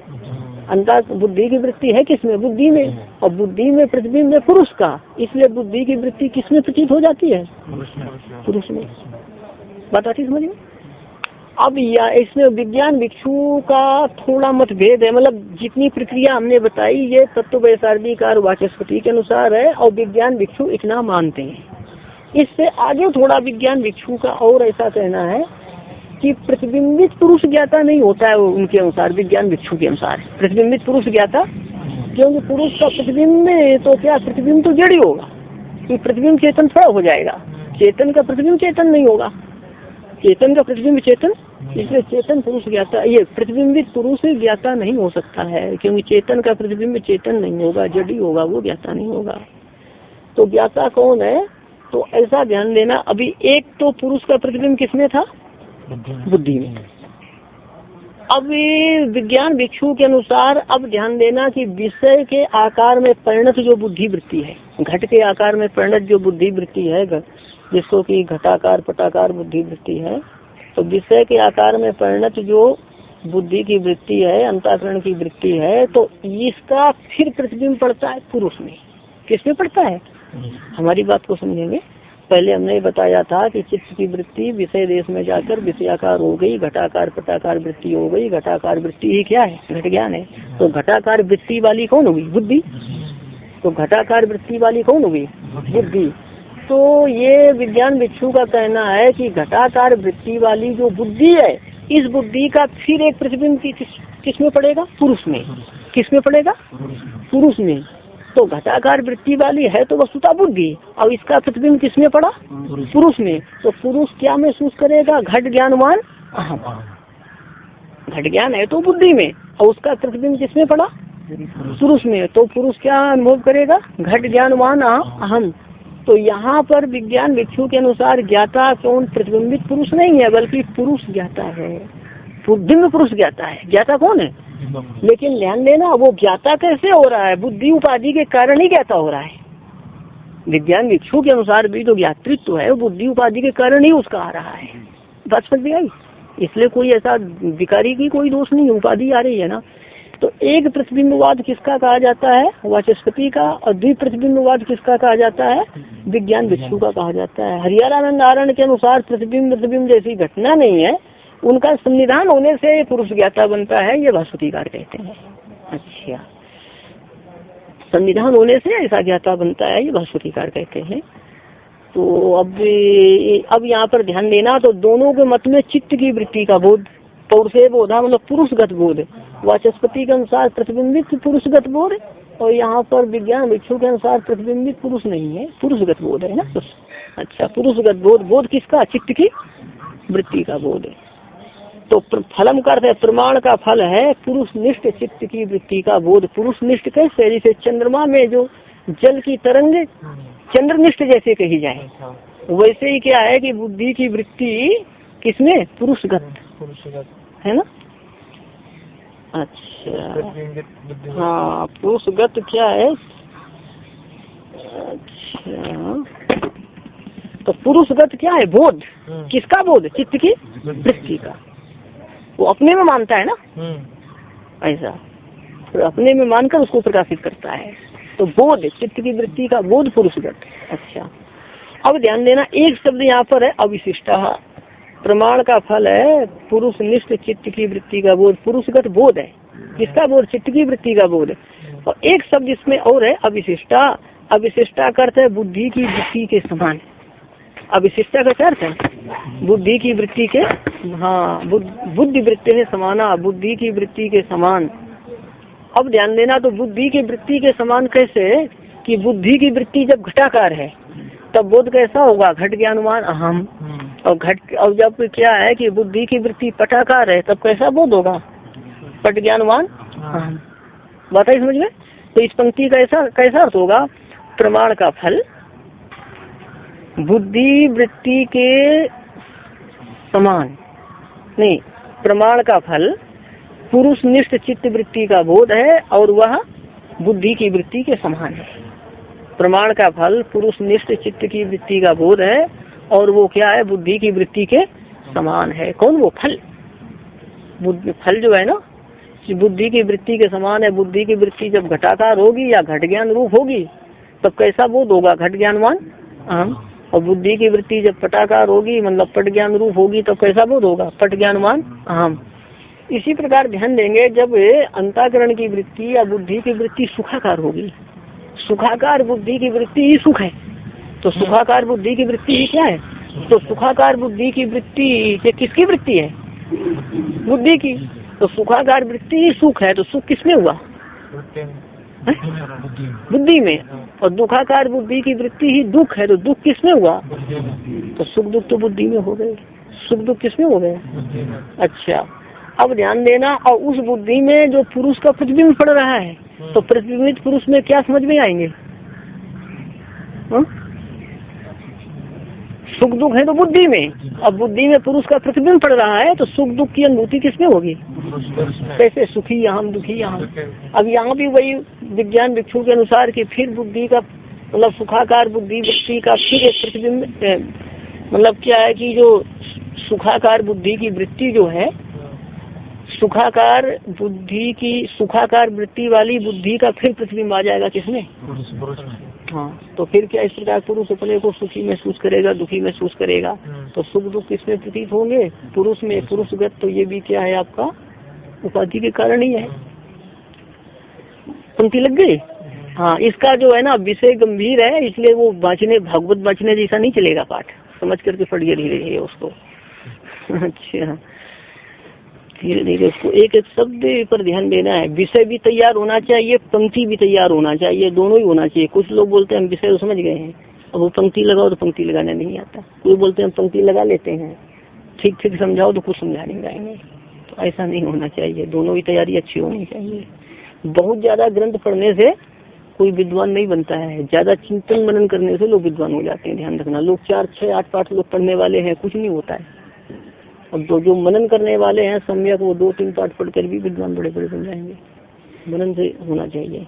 अंतर बुद्धि की वृत्ति है किसमें, बुद्धि में। और बुद्धि में प्रतिबिंब है पुरुष का, इसलिए बुद्धि की वृत्ति किसमें प्रतीत हो जाती है, पुरुष में। बात आती समझ में। अब या इसमें विज्ञान भिक्षु का थोड़ा मतभेद है। मतलब जितनी प्रक्रिया हमने बताई ये तत्व वैसार्धिकार वाचस्पति के अनुसार है, और विज्ञान भिक्षु इतना मानते हैं। इससे आगे थोड़ा विज्ञान भिक्षु का और ऐसा कहना है कि प्रतिबिंबित पुरुष ज्ञाता नहीं होता है। उनके अनुसार, विज्ञान भिक्षु के अनुसार प्रतिबिंबित पुरुष ज्ञाता, क्योंकि पुरुष का प्रतिबिंब में तो क्या, प्रतिबिंब तो जड़ ही होगा, कि प्रतिबिंब चेतन थोड़ा हो जाएगा। चेतन का प्रतिबिंब चेतन नहीं होगा, चेतन का प्रतिबिंब चेतन, इसलिए चेतन पुरुष ज्ञाता, ये प्रतिबिंबित पुरुष ज्ञाता नहीं हो सकता है, क्योंकि चेतन का प्रतिबिंब चेतन नहीं होगा, जड़ ही होगा, वो ज्ञाता नहीं होगा। तो ज्ञाता कौन है, तो ऐसा ध्यान देना। अभी एक तो पुरुष का प्रतिबिंब किसमें था, बुद्धि में। अब विज्ञान भिक्षु के अनुसार अब ध्यान देना कि विषय के आकार में परिणत जो बुद्धि वृत्ति है, घट के आकार में परिणत जो बुद्धि वृत्ति है, जिसको कि घटाकार पटाकार बुद्धि वृत्ति है, तो विषय के आकार में परिणत जो बुद्धि की वृत्ति है, अंतःकरण की वृत्ति है, तो इसका फिर प्रतिबिंब पड़ता है पुरुष में। किसमें पड़ता है, हमारी बात को समझेंगे। पहले हमने बताया था कि चित्त की वृत्ति विषय देश में जाकर विषयाकार हो गई, घटाकार पटाकार वृत्ति हो गई। घटाकार वृत्ति ही क्या है, घट ज्ञान है। तो घटाकार वृत्ति वाली कौन होगी, बुद्धि। तो घटाकार वृत्ति वाली कौन होगी, बुद्धि। तो ये विज्ञान भिक्षु का कहना है कि घटाकार वृत्ति वाली जो बुद्धि है, इस बुद्धि का फिर एक प्रतिबिंब किसमें पड़ेगा, पुरुष में। किसमें पड़ेगा, पुरुष में। तो घटाकार वृत्ति वाली है तो वस्तुता बुद्धि, और इसका प्रतिबिंब किसमें पड़ा, पुरुष में। तो पुरुष क्या महसूस करेगा, घट ज्ञानवान अहम। घट ज्ञान है तो बुद्धि में, और उसका प्रतिबिंब किसमें पड़ा, पुरुष में। तो पुरुष क्या अनुभव करेगा, घट ज्ञानवान अहम। तो यहाँ पर विज्ञान भिक्षु के अनुसार ज्ञाता कौन, प्रतिबिंबित पुरुष नहीं है, बल्कि पुरुष ज्ञाता है, बिंब पुरुष ज्ञाता है। ज्ञाता कौन है, लेकिन ध्यान देना वो ज्ञाता कैसे हो रहा है, बुद्धि उपाधि के कारण ही ज्ञाता हो रहा है। विज्ञान भिक्षु के अनुसार भी जो ज्ञातृत्व है वो बुद्धि उपाधि के कारण ही उसका आ रहा है। बात समझ में आई। इसलिए कोई ऐसा विकारी की कोई दोष नहीं है, उपाधि आ रही है ना। तो एक प्रतिबिंबवाद किसका कहा जाता है, वाचस्पति का, और द्विप्रतिबिंबवाद किसका कहा जाता है, विज्ञान भिक्षु का कहा जाता है। हरिहरानंद नारायण के अनुसार प्रतिबिंब प्रतिबिंब जैसी घटना नहीं है, उनका संविधान होने से पुरुष ज्ञाता बनता है, ये भास्वतीकार कहते हैं। अच्छा, संविधान होने से ऐसा ज्ञाता बनता है, ये भास्वतीकार कहते हैं। तो अब यहाँ पर ध्यान देना, तो दोनों के मत में चित्त की वृत्ति का बोध, पौरुषेय बोधा मतलब पुरुषगत बोध, वाचस्पति के अनुसार प्रतिबिंबित पुरुषगत बोध, और यहाँ पर विज्ञान भिक्षु के अनुसार प्रतिबिंबित पुरुष नहीं है, पुरुषगत बोध है ना। अच्छा, पुरुषगत बोध, बोध किसका, चित्त की वृत्ति का बोध है। तो फलम का अर्थ है, प्रमाण का फल है पुरुष निष्ठ चित्त की वृत्ति का बोध। पुरुष निष्ठ कैसे, जैसे चंद्रमा में जो जल की तरंग चंद्रनिष्ठ जैसे कही जाए, वैसे ही क्या है कि बुद्धि की वृत्ति किसमें, पुरुषगत है ना। अच्छा, हाँ, पुरुषगत क्या है। अच्छा, तो पुरुषगत क्या है, बोध। किसका बोध, चित्त की वृत्ति का। वो अपने में मानता है ना ऐसा। अपने में मानकर उसको प्रकाशित करता है। तो बोध, चित्त की वृत्ति का बोध पुरुषगत। अच्छा, अब ध्यान देना, एक शब्द यहाँ पर है अविशिष्टा। प्रमाण का फल है पुरुषनिष्ठ चित्त की वृत्ति का बोध। पुरुषगत बोध है, किसका बोध? चित्त की वृत्ति का बोध। और एक शब्द इसमें और है अविशिष्टा। अविशिष्टा का अर्थ है बुद्धि की वृत्ति के समान। अविशिष्टा का क्या अर्थ है? बुद्धि की वृत्ति के, हाँ, बुद्धि वृत्ति है समाना, बुद्धि की वृत्ति के समान। अब ध्यान देना, तो बुद्धि की वृत्ति के समान कैसे? कि बुद्धि की वृत्ति जब घटाकार है तब बोध कैसा होगा? घट ज्ञानवान अहम। और जब क्या है कि बुद्धि की वृत्ति पटाकार है तब कैसा बोध होगा? पट ज्ञानवान अहम। बात है समझ में? तो इस पंक्ति का कैसा अर्थ होगा? प्रमाण का फल बुद्धि वृत्ति के समान नहीं, प्रमाण का फल पुरुषनिष्ठ चित्त वृत्ति का बोध है और वह बुद्धि की वृत्ति के समान है। प्रमाण का फल पुरुषनिष्ठ चित्त की वृत्ति का बोध है और वो क्या है? बुद्धि की वृत्ति के समान है। कौन? वो फल। फल जो है ना, बुद्धि की वृत्ति के समान है। बुद्धि की वृत्ति जब घटाकार होगी या घट ज्ञान रूप होगी तब कैसा बोध होगा? घट ज्ञानवान अहम। और बुद्धि की वृत्ति जब पटाकार होगी मतलब पट ज्ञान रूप होगी तब कैसा बोध होगा? पट ज्ञानवान अहम। इसी प्रकार ध्यान देंगे, जब अंतःकरण की वृत्ति या बुद्धि की वृत्ति सुखाकार होगी, सुखाकार बुद्धि की वृत्ति ही सुख है, तो सुखाकार बुद्धि की वृत्ति ही क्या है? तो सुखाकार बुद्धि की वृत्ति ये किसकी वृत्ति है? बुद्धि की। तो सुखाकार वृत्ति ही सुख है, तो सुख किसमें हुआ? बुद्धि में। और दुखाकार बुद्धि की वृत्ति ही दुख है, तो दुख किसमें हुआ? तो सुख दुख तो बुद्धि में हो गए, सुख दुख किसमें हो गए? अच्छा, अब ध्यान देना, और उस बुद्धि में जो पुरुष का प्रतिबिंब पड़ रहा है तो प्रतिबिंबित पुरुष में क्या समझ में आएंगे? सुख दुख है तो बुद्धि में, अब बुद्धि में पुरुष का प्रतिबिंब पड़ रहा है तो सुख दुख की अनुभूति किसमें होगी? कैसे? सुखी यहाँ दुखी यहाँ। अब यहाँ भी वही विज्ञान भिक्षु के अनुसार कि फिर बुद्धि का मतलब सुखाकार बुद्धि वृत्ति का फिर एक प्रतिबिंब, मतलब क्या है कि जो सुखाकार बुद्धि की वृत्ति जो है, सुखाकार बुद्धि की सुखाकार वृत्ति वाली बुद्धि का फिर प्रतिबिंब आ जाएगा किसमें? हाँ, तो फिर क्या इस प्रकार पुरुष अपने को सुखी महसूस करेगा, दुखी महसूस करेगा, तो सुख दुख किसमें प्रतीत होंगे? पुरुष में। पुरुषगत तो ये भी क्या है आपका? उपाधि के कारण ही है। पंक्ति लग गई? हाँ, इसका जो है ना विषय गंभीर है, इसलिए वो बाँचने भागवत बाँचने जैसा नहीं चलेगा, पाठ समझ करके पढ़िए धीरे धीरे उसको। अच्छा, धीरे धीरे उसको एक एक शब्द पर ध्यान देना है। विषय भी तैयार होना चाहिए, पंक्ति भी तैयार होना चाहिए, दोनों ही होना चाहिए। कुछ लोग बोलते हैं हम विषय समझ गए हैं, अब वो पंक्ति लगाओ तो पंक्ति लगाने नहीं आता। कोई बोलते हैं पंक्ति लगा लेते हैं, ठीक ठीक समझाओ तो कुछ समझा नहीं जाएंगे। तो ऐसा नहीं होना चाहिए, दोनों ही तैयारी अच्छी होनी चाहिए। बहुत ज्यादा ग्रंथ पढ़ने से कोई विद्वान नहीं बनता है, ज्यादा चिंतन मनन करने से लोग विद्वान हो जाते हैं। ध्यान रखना, लोग 4, 6, 8 पाठ लोग पढ़ने वाले हैं, कुछ नहीं होता है। अब जो मनन करने वाले हैं सम्यक, वो 2-3 पाठ पढ़कर भी विद्वान बड़े बड़े बन जाएंगे। मनन से होना चाहिए।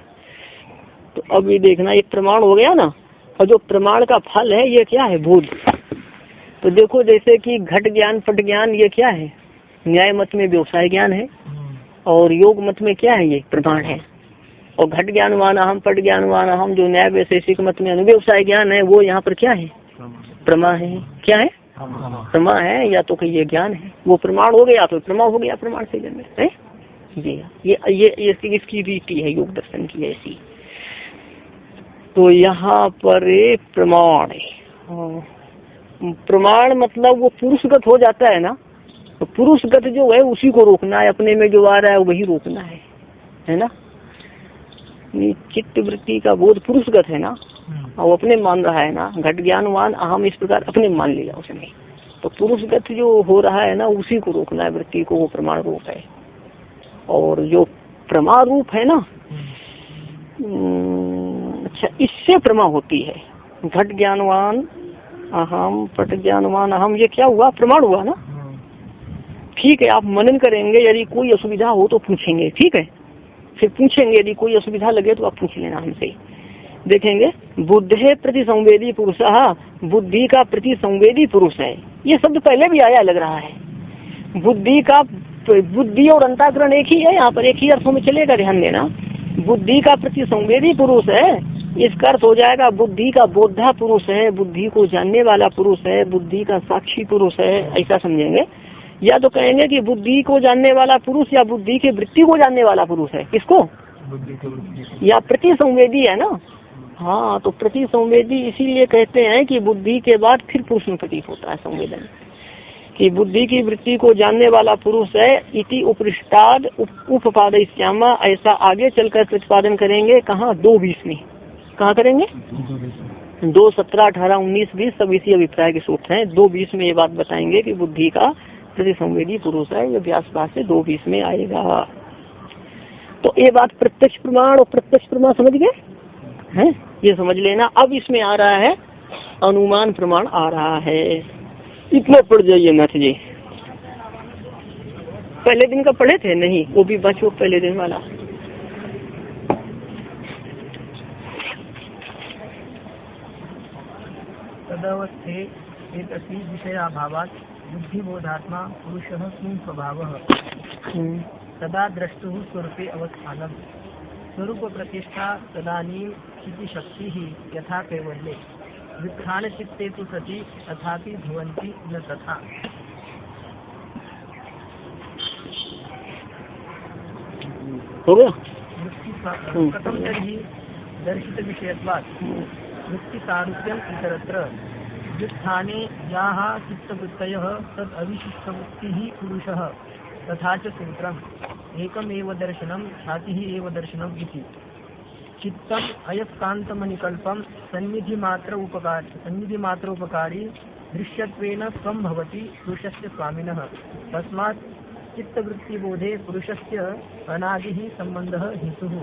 तो अब ये देखना, एक प्रमाण हो गया ना, और जो प्रमाण का फल है ये क्या है? बोध। तो देखो जैसे कि घट ज्ञान पट ज्ञान ये क्या है? न्याय मत में व्यवसाय ज्ञान है, और योग मत में क्या है? ये प्रमाण है। और घट ज्ञानवान अहम पट ज्ञानवान अहम जो न्याय वैशेषिक मत में अनुव्यवसाय ज्ञान है, वो यहाँ पर क्या है? प्रमा है। क्या है? प्रमा है, या तो कहिए ज्ञान है। वो प्रमाण हो गया तो प्रमा हो गया, प्रमाण से जन्म है ये इसकी रीति है योग दर्शन की ऐसी। तो यहाँ पर प्रमाण प्रमाण मतलब वो पुरुषगत हो जाता है ना, तो पुरुषगत जो है उसी को रोकना है, अपने में जो आ रहा है वही रोकना है ना। चित्त वृत्ति का बोध पुरुषगत है ना, और अपने मान रहा है ना, घट ज्ञानवान अहम इस प्रकार अपने मान लिया उसने। तो पुरुषगत जो हो रहा है ना उसी को रोकना है वृत्ति को, वो प्रमाण रूप है। और जो प्रमा रूप है ना, अच्छा, इससे प्रमा होती है। घट ज्ञानवान अहम पट ज्ञानवान अहम, ये क्या हुआ? प्रमाण हुआ ना। ठीक है, आप मनन करेंगे, यदि कोई असुविधा हो तो पूछेंगे, ठीक है, फिर पूछेंगे, यदि कोई असुविधा लगे तो आप पूछ लेना हमसे। देखेंगे, बुद्धे प्रति संवेदी पुरुष, बुद्धि का प्रति संवेदी पुरुष है। ये शब्द पहले भी आया लग रहा है। बुद्धि का तो बुद्धि और अंतःकरण एक ही है, यहाँ पर एक ही अर्थों में चलेगा, ध्यान देना। बुद्धि का प्रति संवेदी पुरुष है, इसका अर्थ हो जाएगा बुद्धि का बोधा पुरुष है, बुद्धि को जानने वाला पुरुष है, बुद्धि का साक्षी पुरुष है, ऐसा समझेंगे। या तो कहेंगे कि बुद्धि को जानने वाला पुरुष या बुद्धि के वृत्ति को जानने वाला पुरुष है, किसको? या प्रति संवेदी है ना। हाँ, तो प्रति संवेदी इसीलिए कहते हैं कि बुद्धि के बाद फिर पुरुष में प्रतीत होता है संवेदन, कि बुद्धि की वृत्ति को जानने वाला पुरुष है। इति उपरिष्टाद उपपादयिष्यामा, ऐसा आगे चलकर प्रतिपादन करेंगे। कहाँ? 2:20 में। कहाँ करेंगे? 2, 17, 18, 19, 20 सब इसी अभिप्राय के सूत्र हैं। 2:20 में ये बात बताएंगे कि बुद्धि का प्रति संवेदी पुरुष है। ये व्यास भाष्य 2:20 में आएगा। तो ये बात प्रत्यक्ष प्रमाण और प्रत्यक्ष प्रमाण समझ गए हैं, ये समझ लेना। अब इसमें आ रहा है अनुमान प्रमाण आ रहा है, इतना पढ़ जाइए नाथ जी। पहले दिन का पढ़े थे? नहीं, वो भी बचो पहले दिन वाला।
तदवस्थे एतसी विषयाभावात् बुद्धिबोधात्मा पुरुषः किं स्वभावः तदा द्रष्टुः स्वरूपे अवस्थानम् स्वरूप प्रतिष्ठा तदानीं चितिशक्तिः यथा कैवल्ये विख्यान चित्ते तु सति तथापि भवन्ति न तथा।
हो गया?
कथं तर्हि दर्शित विषयत्वात् वृत्ति सारूप्यम् इतरत्र व्युत्थाने याः चित्तवृत्तयः तद् अविशिष्टवृत्तिः पुरुषः तथा च सूत्रम् एकमेव दर्शनं ख्यातिः एव दर्शनम् इति। चित्तम् अयस्कान्तमनिकल्पं सन्निधिमात्रोपकारी दृश्यत्वेन स्वं भवति पुरुषस्य स्वामिनः। तस्मात् चित्तवृत्तिबोधे पुरुषस्य अनादिः सम्बन्धः हेतुः।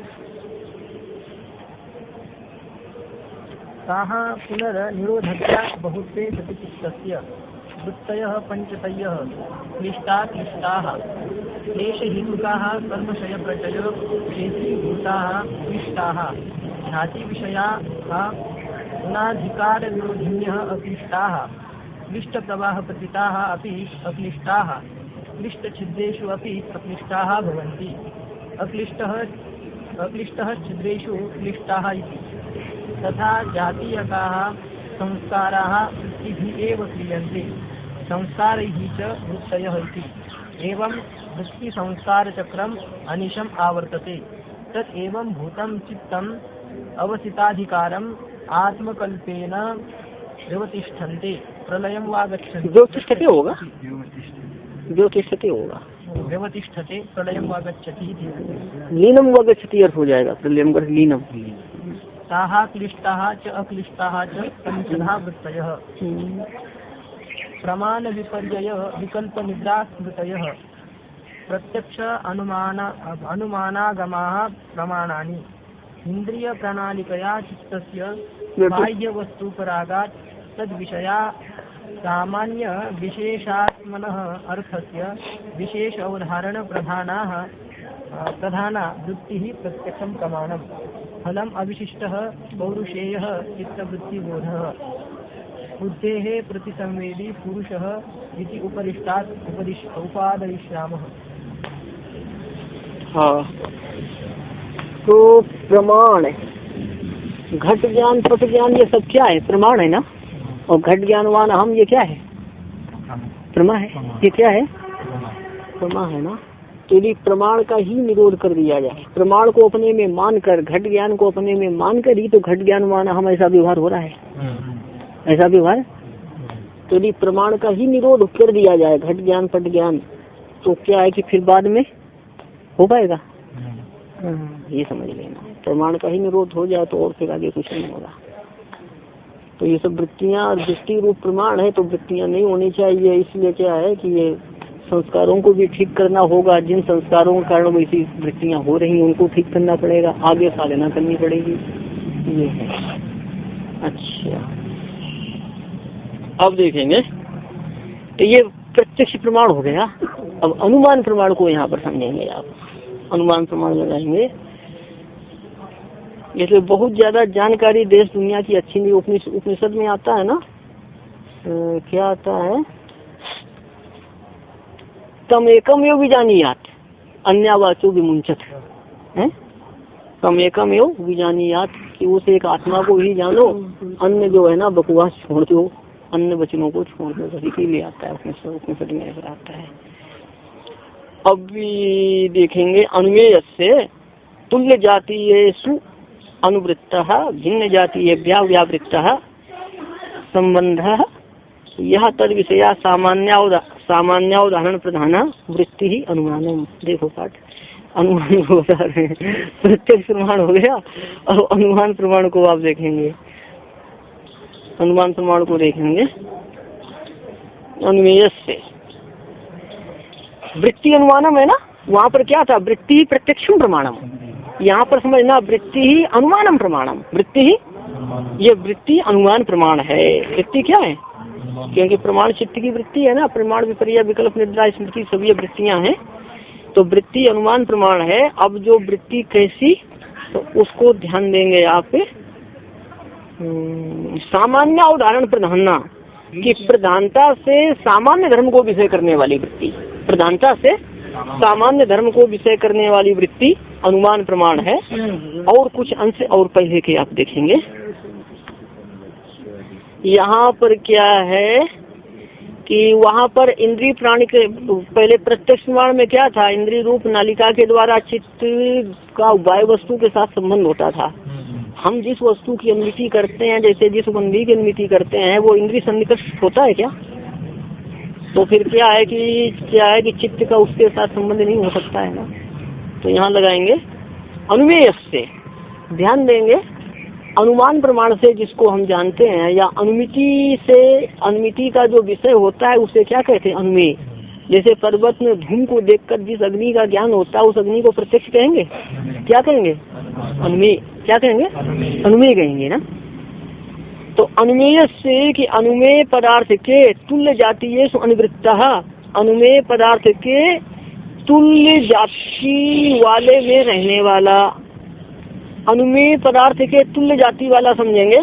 ताः पुनर्निरोधत्या बहुत्वे सति चित्तस्य वृत्तयः पञ्चतयः क्लिष्टाः क्लेशहेतुकाः कर्मशयप्रचयभूताः क्लिष्टाः ख्यातिविषयाः गुणाधिकारविरोधिन्यः अक्लिष्टाः क्लिष्टप्रवाहपतिताः अपि अक्लिष्टाः क्लिष्टछिद्रेषु अपि अक्लिष्टाः भवन्ति। अक्लिष्टः छिद्रेषु क्लिष्टाः इति। तथा जातीयकाः संस्काराः वृत्तिभिः एव क्रियन्ते संस्कारैः च वृत्तयः इति। एवं वृत्तिसंस्कारचक्रम् अनिशम् आवर्तते। तत् एवं भूतं चित्तम् अवसिताधिकारम् आत्मकल्पेन व्यवतिष्ठन्ते प्रलयं वा गच्छन्ति।
व्यवतिष्ठते होगा, व्यवतिष्ठते होगा,
व्यवतिष्ठते प्रलयं वा गच्छति।
लीनम वा गच्छति अर्थ हो जाएगा, प्रलयम कर लीनम।
ताः क्लिष्टाः च अक्लिष्टाः च पंचधा वृत्तयः प्रमाण विपर्यय विकल्प निद्रा स्मृतयः प्रत्यक्ष अनुमानागमाः प्रमाणानि इंद्रिय प्रणालिकया चित्तस्य बाह्य वस्तुपरागात् तद्विषया सामान्य विशेषात्मनः अर्थस्य विशेष अवधारण प्रधाना वृत्तिः प्रत्यक्षं प्रमाणम् फलम् अविशिष्टः पौरुषेयः चित्तवृत्तिबोधः बुद्धेः प्रतिसंवेदी पुरुषः इति उपरिष्टात् उपादयिष्यामः।
हाँ, तो प्रमाण घट ज्ञान पट ज्ञान ये सब क्या है? प्रमाण है ना। और घट ज्ञानवान हम ये क्या है? प्रमा है। ये क्या है? प्रमा है ना। तो यदि प्रमाण का ही निरोध कर दिया जाए, प्रमाण को अपने में मानकर, घट ज्ञान को अपने में मानकर ही तो घट ज्ञानवान हम ऐसा व्यवहार हो रहा है, ऐसा व्यवहार। तो यदि प्रमाण का ही निरोध कर दिया जाए घट ज्ञान पट ज्ञान, तो क्या है कि फिर बाद में हो पाएगा? ये समझ लेना, प्रमाण का ही निरोध हो जाए तो और फिर आगे कुछ नहीं होगा। तो ये सब वृत्तियाँ दृष्टि रूप प्रमाण है, तो वृत्तियाँ नहीं होनी चाहिए। इसलिए क्या है कि ये संस्कारों को भी ठीक करना होगा। जिन संस्कारों के कारण वैसी वृत्तियाँ हो रही उनको ठीक करना पड़ेगा, आगे साधना करनी पड़ेगी। ये है। अच्छा, अब देखेंगे तो ये प्रत्यक्ष प्रमाण हो गया। अब अनुमान प्रमाण को यहाँ पर समझेंगे आप। अनुमान प्रमाण लगाएंगे। जैसे बहुत ज्यादा जानकारी देश दुनिया की अच्छी नहीं, उपनिषद में आता है ना, क्या आता है? तम एकम एव विजानीयात अन्यवाचो विमुंचत है। तम एकम एव विजानीयात कि उस एक आत्मा को ही जानो, अन्य जो है ना बकवास छोड़ दो, अन्य वचनों को छोड़ दो। इसीलिए आता है उपनिषद में ऐसा आता है। अब भी देखेंगे अनुमेय से तुल्य जातीयेषु अनुवृत्तः भिन्न जातीयेभ्यः व्यावृत्तः संबंधः यह तद विषया सामान्योदाहरण प्रधान वृत्ति ही अनुमानम। देखो पाठ अनुमान को बता रहे हैं, प्रत्यक्ष प्रमाण हो गया और अनुमान प्रमाण को आप देखेंगे। अनुमान प्रमाण को देखेंगे अनुमेय से वृत्ति अनुमानम है ना, वहाँ पर क्या था, वृत्ति प्रत्यक्षम प्रमाणम। यहाँ पर समझना वृत्ति ही अनुमानम प्रमाणम, वृत्ति ही ये वृत्ति अनुमान प्रमाण है। वृत्ति क्या है, क्योंकि प्रमाण चित्त की वृत्ति है ना, प्रमाण विपर्य विकल्प निद्रा स्मृति सब ये वृत्तियां हैं, तो वृत्ति अनुमान प्रमाण है। अब जो वृत्ति कैसी, तो उसको ध्यान देंगे आप सामान्य उदाहरण प्रधानना कि प्रधानता से सामान्य धर्म को विषय करने वाली वृत्ति, प्रधानता से सामान्य धर्म को विषय करने वाली वृत्ति अनुमान प्रमाण है। और कुछ अंश और पहले के आप देखेंगे। यहाँ पर क्या है कि वहाँ पर इंद्रिय प्राणी के पहले प्रत्यक्ष प्रमाण में क्या था, इंद्रिय रूप नालिका के द्वारा चित्त का वाय वस्तु के साथ संबंध होता था। हम जिस वस्तु की अनुमिति करते हैं, जैसे जिस बंदी की अनुमिति करते हैं, वो इंद्रिय सन्निकर्ष होता है क्या? तो फिर क्या है कि चित्त का उसके साथ संबंध नहीं हो सकता है ना। तो यहाँ लगाएंगे अनुमेय से, ध्यान देंगे अनुमान प्रमाण से जिसको हम जानते हैं, या अनुमिति से, अनुमिति का जो विषय होता है उसे क्या कहते हैं, अनुमेय। जैसे पर्वत में धूम को देखकर जिस अग्नि का ज्ञान होता है उस अग्नि को प्रत्यक्ष कहेंगे, क्या कहेंगे, अनुमेय। क्या कहेंगे, अनुमेय कहेंगे ना। तो अनुमेय से कि अनुमेय पदार्थ के तुल्य जातीय अनुवृत्तः, अनुमेय पदार्थ के तुल्य जाति वाले में रहने वाला, अनुमेय पदार्थ के तुल्य जाति वाला समझेंगे।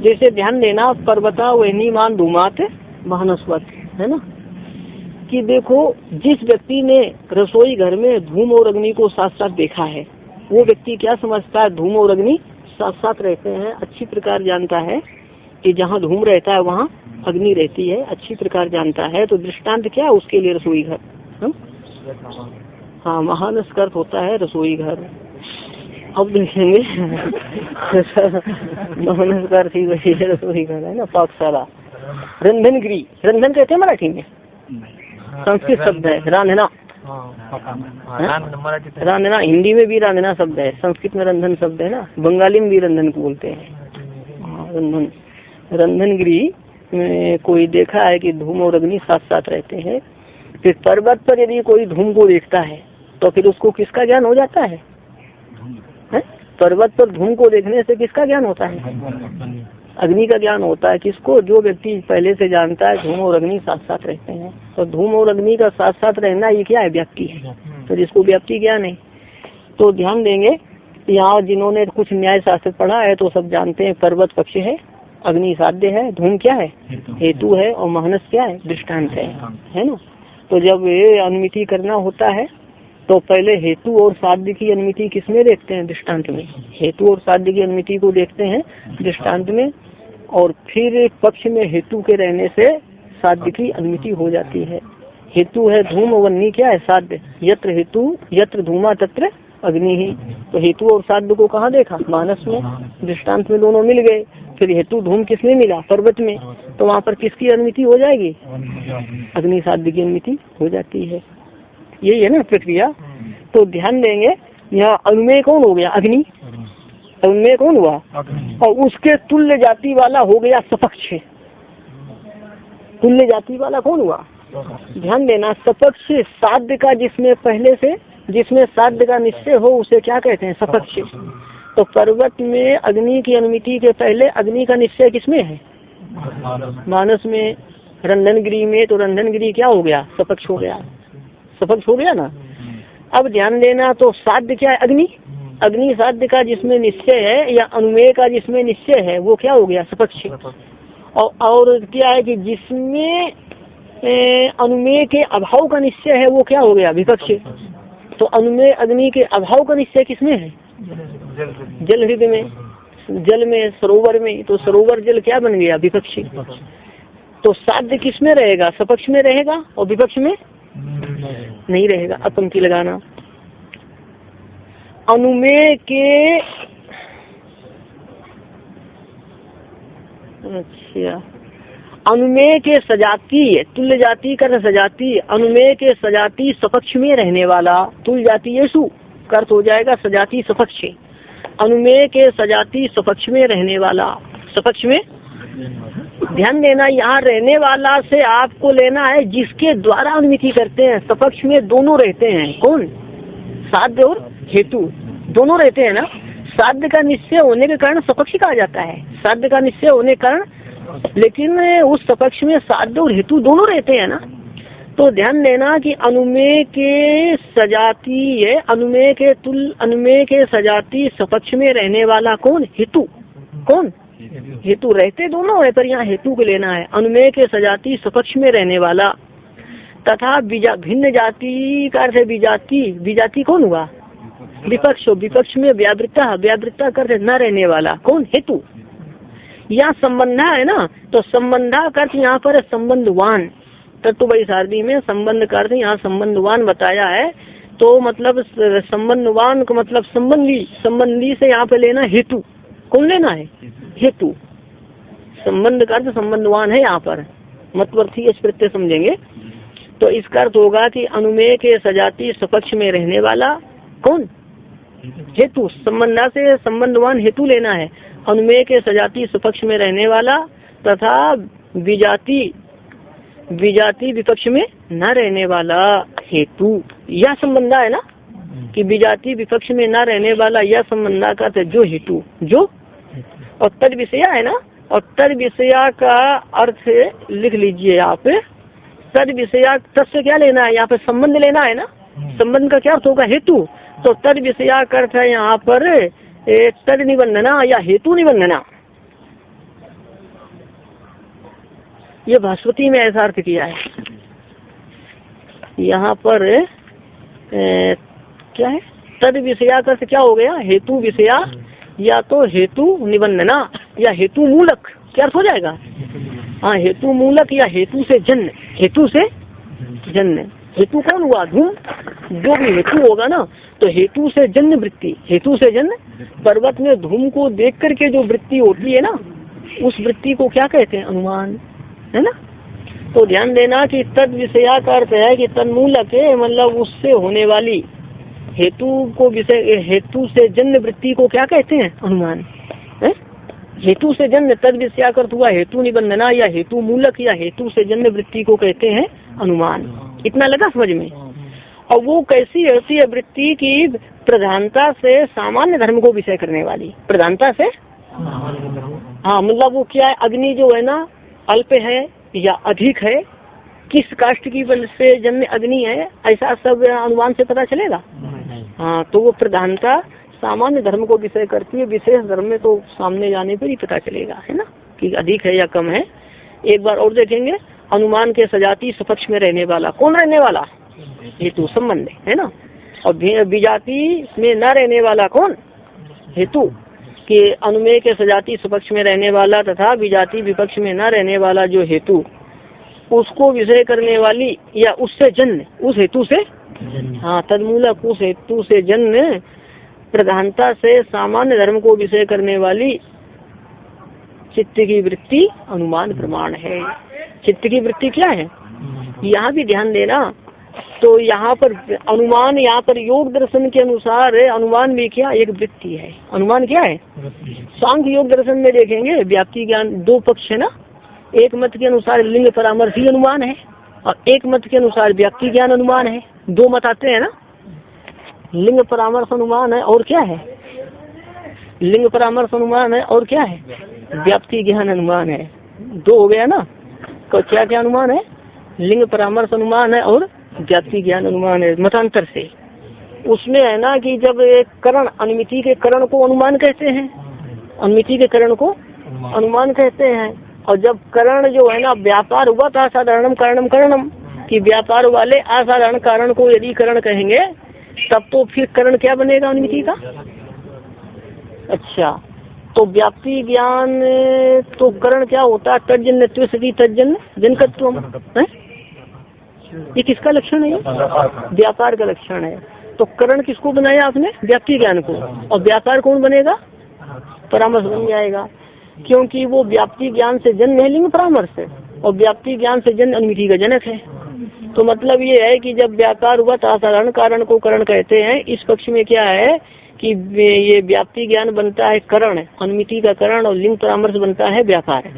जैसे ध्यान देना पर्वता वहनीमान धूमात महानस्वत है ना, कि देखो जिस व्यक्ति ने रसोई घर में धूम और अग्नि को साथ साथ देखा है, वो व्यक्ति क्या समझता है, धूम और अग्नि साथ साथ रहते हैं, अच्छी प्रकार जानता है कि जहाँ धूम रहता है वहाँ अग्नि रहती है, अच्छी प्रकार जानता है। तो दृष्टांत क्या है उसके लिए, रसोई घर। हाँ, महानस का अर्थ होता है रसोई घर। अब देखेंगे महानस का अर्थ ही वही है, रसोई घर है ना, पाकशाला। रंधनगिरी, रंधन कहते हैं मराठी में, संस्कृत शब्द है रांधना। रांधना हिंदी में भी रांधना शब्द है, संस्कृत में रंधन शब्द है ना, बंगाली में भी रंधन को बोलते हैं। रंधन, रंधनगिरी में कोई देखा है कि धूम और अग्नि साथ साथ रहते हैं। फिर पर्वत पर यदि कोई धूम को देखता है तो फिर उसको किसका ज्ञान हो जाता है, पर्वत पर धूम को देखने से किसका ज्ञान होता है, अग्नि का ज्ञान होता है। किसको, जो व्यक्ति पहले से जानता है धूम और अग्नि साथ साथ रहते हैं। तो धूम और अग्नि का साथ साथ रहना ये क्या है, व्याप्ति है। तो जिसको व्याप्ति ज्ञान है, तो ध्यान देंगे यहाँ जिन्होंने कुछ न्याय शास्त्र पढ़ा है तो सब जानते हैं पर्वत पक्ष है, अग्नि साध्य है, धूम क्या है, हेतु है, और महानस क्या है, दृष्टांत है ना। तो जब ये अनुमिति करना होता है तो पहले हेतु और साध्य की अनुमिति किसमें देखते हैं, दृष्टांत में। हेतु और साध्य की अनुमिति को देखते हैं दृष्टांत में, और फिर पक्ष में हेतु के रहने से साध्य की अनुमिति हो जाती है। हेतु है धूम और अग्नि क्या है, साध्य। यत्र हेतु यत्र धूमा तत्र अग्नि ही। तो हेतु और साध्य को कहाँ देखा, मानस में, दृष्टांत में दोनों मिल गए। फिर हेतु धूम किसमें मिला, पर्वत में, तो वहाँ पर किसकी अनुमिति हो जाएगी, अग्नि साध्य की अनुमिति हो जाती है। यही है ना प्रक्रिया। तो ध्यान देंगे यहाँ अनुमेय कौन हो गया, अग्नि। अनुमेय कौन हुआ, और उसके तुल्य जाति वाला हो गया सपक्ष। तुल्य जाति वाला कौन हुआ, ध्यान देना, सपक्ष साध्य का जिसमें पहले से, जिसमें साध्य का निश्चय हो उसे क्या कहते हैं, सपक्ष। तो पर्वत में अग्नि की अनुमिति के पहले अग्नि का निश्चय किसमें है, मानस में। रंधनगिरी में तो रंधनगिरी क्या हो गया, सपक्ष हो गया, सपक्ष हो गया ना। अब ध्यान देना, तो साध्य क्या है, अग्नि। अग्नि साध्य का जिसमें निश्चय है या अनुमेय का जिसमें निश्चय है वो क्या हो गया, सपक्ष। और क्या है कि जिसमें अनुमेय के अभाव का निश्चय है वो क्या हो गया? विपक्ष। तो अनुमेय अग्नि के अभाव का निश्चय किसमें है? जल हृदय में, जल में, सरोवर में। तो सरोवर जल क्या बन गया? विपक्षी। तो साध्य किसमें रहेगा? सपक्ष में रहेगा और विपक्ष में नहीं रहेगा। अब पंक्ति लगाना। अनुमेय के, अच्छा, अनुमेय के सजातीय, तुल्य जाति कर सजातीय, अनुमेय के सजातीय सपक्ष में रहने वाला, तुल्य जाति येसु का अर्थ हो जाएगा सजातीय सपक्ष। अनुमेय के सजातीय सपक्ष में रहने वाला, सपक्ष में ध्यान देना, यहाँ रहने वाला से आपको लेना है जिसके द्वारा अनुमिति करते हैं। सपक्ष में दोनों रहते हैं। कौन? साध्य और हेतु दोनों रहते हैं ना। साध्य का निश्चय होने के कारण सपक्ष कहा जाता है, साध्य का निश्चय होने के कारण, लेकिन उस सपक्ष में साध्य और हेतु दोनों रहते हैं ना। तो ध्यान देना कि अनुमेय के सजातीय, अनुमेय के तुल, अनुमेय के सजातीय सपक्ष में रहने वाला कौन? हेतु। कौन? हेतु। रहते दोनों है पर यहाँ हेतु को लेना है। अनुमेय के सजातीय सपक्ष में रहने वाला तथा भिन्न जाति का अर्थ है विजाति। विजाति कौन हुआ? विपक्ष। विपक्ष में व्यावृत्ता, व्यावृत्ता का अर्थ न रहने वाला कौन? हेतु। यहाँ संबंधा है ना, तो संबंधा का अर्थ यहाँ पर संबंधवान। तत्वैसारदी में संबंध का अर्थ यहाँ संबंधवान बताया है। तो मतलब संबंधवान का मतलब संबंधी, संबंधी से यहाँ पे लेना हेतु। कौन लेना है? हेतु। संबंध का अर्थ संबंधवान है यहाँ पर, मतवर्थी इस प्रत्यय समझेंगे। तो इसका अर्थ होगा कि अनुमेय के सजातीय सपक्ष में रहने वाला कौन? हेतु। संबंधा से संबंधवान हेतु लेना है। अनुमेय के सजातीय सपक्ष में रहने वाला तथा विजाति, विजाति विपक्ष में न रहने वाला हेतु। यह संबंधा है ना कि विजाति विपक्ष में न रहने वाला, यह संबंधा का अर्थ जो हेतु, जो और तद विषया है ना। और तद विषया का अर्थ लिख लीजिए आप। तद विषया, तद से क्या लेना है? यहाँ पे संबंध लेना है ना। संबंध का क्या अर्थ होगा? हेतु। तो तद विषया का अर्थ है यहाँ पर तद निबंधना या हेतु निबंधना। ये भास्वती में ऐसा अर्थ किया है। यहाँ पर क्या है? तद विषया का अर्थ क्या हो गया? हेतु विषया, या तो हेतु निबंधना या हेतु मूलक। क्या अर्थ हो जाएगा? हाँ, हेतु मूलक या हेतु से जन्य। हेतु से जन्य। हेतु कौन हुआ? धूम। जो भी हेतु होगा ना, तो हेतु से जन्य वृत्ति। हेतु से जन्य, पर्वत में धूम को देख करके जो वृत्ति होती है ना, उस वृत्ति को क्या कहते हैं? अनुमान, है ना। तो ध्यान देना कि तद विषया का अर्थ है कि तन्मूलक है, मतलब उससे होने वाली हेतु को, विषय हेतु से जन्य वृत्ति को क्या कहते हैं? अनुमान है। हेतु से जन्य, तद विषया का अर्थ हुआ हेतु निबंधना या हेतु मूलक या हेतु से जन्य वृत्ति को कहते हैं अनुमान। इतना लगा समझ में? और वो कैसी होती है वृत्ति की? प्रधानता से सामान्य धर्म को विषय करने वाली। प्रधानता से, हाँ, मतलब वो क्या है? अग्नि जो है ना, अल्प है या अधिक है, किस काष्ठ की से जन्य अग्नि है, ऐसा सब अनुमान से पता चलेगा। हाँ, तो वो प्रधानता सामान्य धर्म को विषय करती है। विशेष धर्म में तो सामने जाने पर ही पता चलेगा, है ना, कि अधिक है या कम है। एक बार और देखेंगे। अनुमान के सजातीय सपक्ष में रहने वाला कौन? रहने वाला हेतु, संबंध है ना। और विजाति में न रहने वाला कौन? हेतु। कि अनुमेय के सजातीय सपक्ष में रहने वाला तथा विजाति विपक्ष में न रहने वाला जो हेतु, उसको विषय करने वाली या उससे जन्य, उस हेतु से, हाँ, तदमूलक उस हेतु से जन्य प्रधानता से सामान्य धर्म को विषय करने वाली चित्त की वृत्ति अनुमान प्रमाण है। चित्त की वृत्ति क्या है? यहाँ भी ध्यान देना। तो यहाँ पर अनुमान, यहाँ पर योग दर्शन के अनुसार अनुमान भी क्या? एक वृत्ति है। अनुमान क्या है? सांख्य योग दर्शन में देखेंगे व्याप्ति ज्ञान, दो पक्ष है ना। एक मत के अनुसार लिंग परामर्शी अनुमान है और एक मत के अनुसार व्याप्ति ज्ञान अनुमान है। दो मत आते हैं ना, लिंग परामर्श अनुमान है और क्या है? लिंग परामर्श अनुमान है और क्या है? व्याप्ति ज्ञान अनुमान है। दो हो गया ना। तो क्या क्या अनुमान है? लिंग परामर्श अनुमान है और व्याप्ति ज्ञान अनुमान है। मतांतर से उसमें है ना कि जब एक करण, अनुमिति के करण को अनुमान कहते हैं, अनुमिति के करण को अनुमान कहते हैं, और जब करण जो है ना व्यापार हुआ था असाधारणम कारणम करणम, कि व्यापार वाले असाधारण कारण को यदि करण कहेंगे तब तो फिर करण क्या बनेगा अनुमिति का। अच्छा, तो व्याप्ति ज्ञान तो करण क्या होता है, तज्जन्य सती तज्जन्य जनकत्व है, ये किसका लक्षण है, व्यापार का लक्षण है। तो करण किसको बनाया आपने, व्याप्ति ज्ञान को, और व्यापार कौन बनेगा, परामर्श बन जाएगा, क्योंकि वो व्याप्ति ज्ञान से जन्म है लिंग परामर्श है, और व्याप्ति ज्ञान से जन्म अनुमिति का जनक है। तो मतलब ये है कि जब व्यापार हुआ तो असाधारण कारण को करण कहते हैं। इस पक्ष में क्या है कि ये व्याप्ति ज्ञान बनता है करण, अनुमिति का करण, और लिंग परामर्श बनता है व्यापार।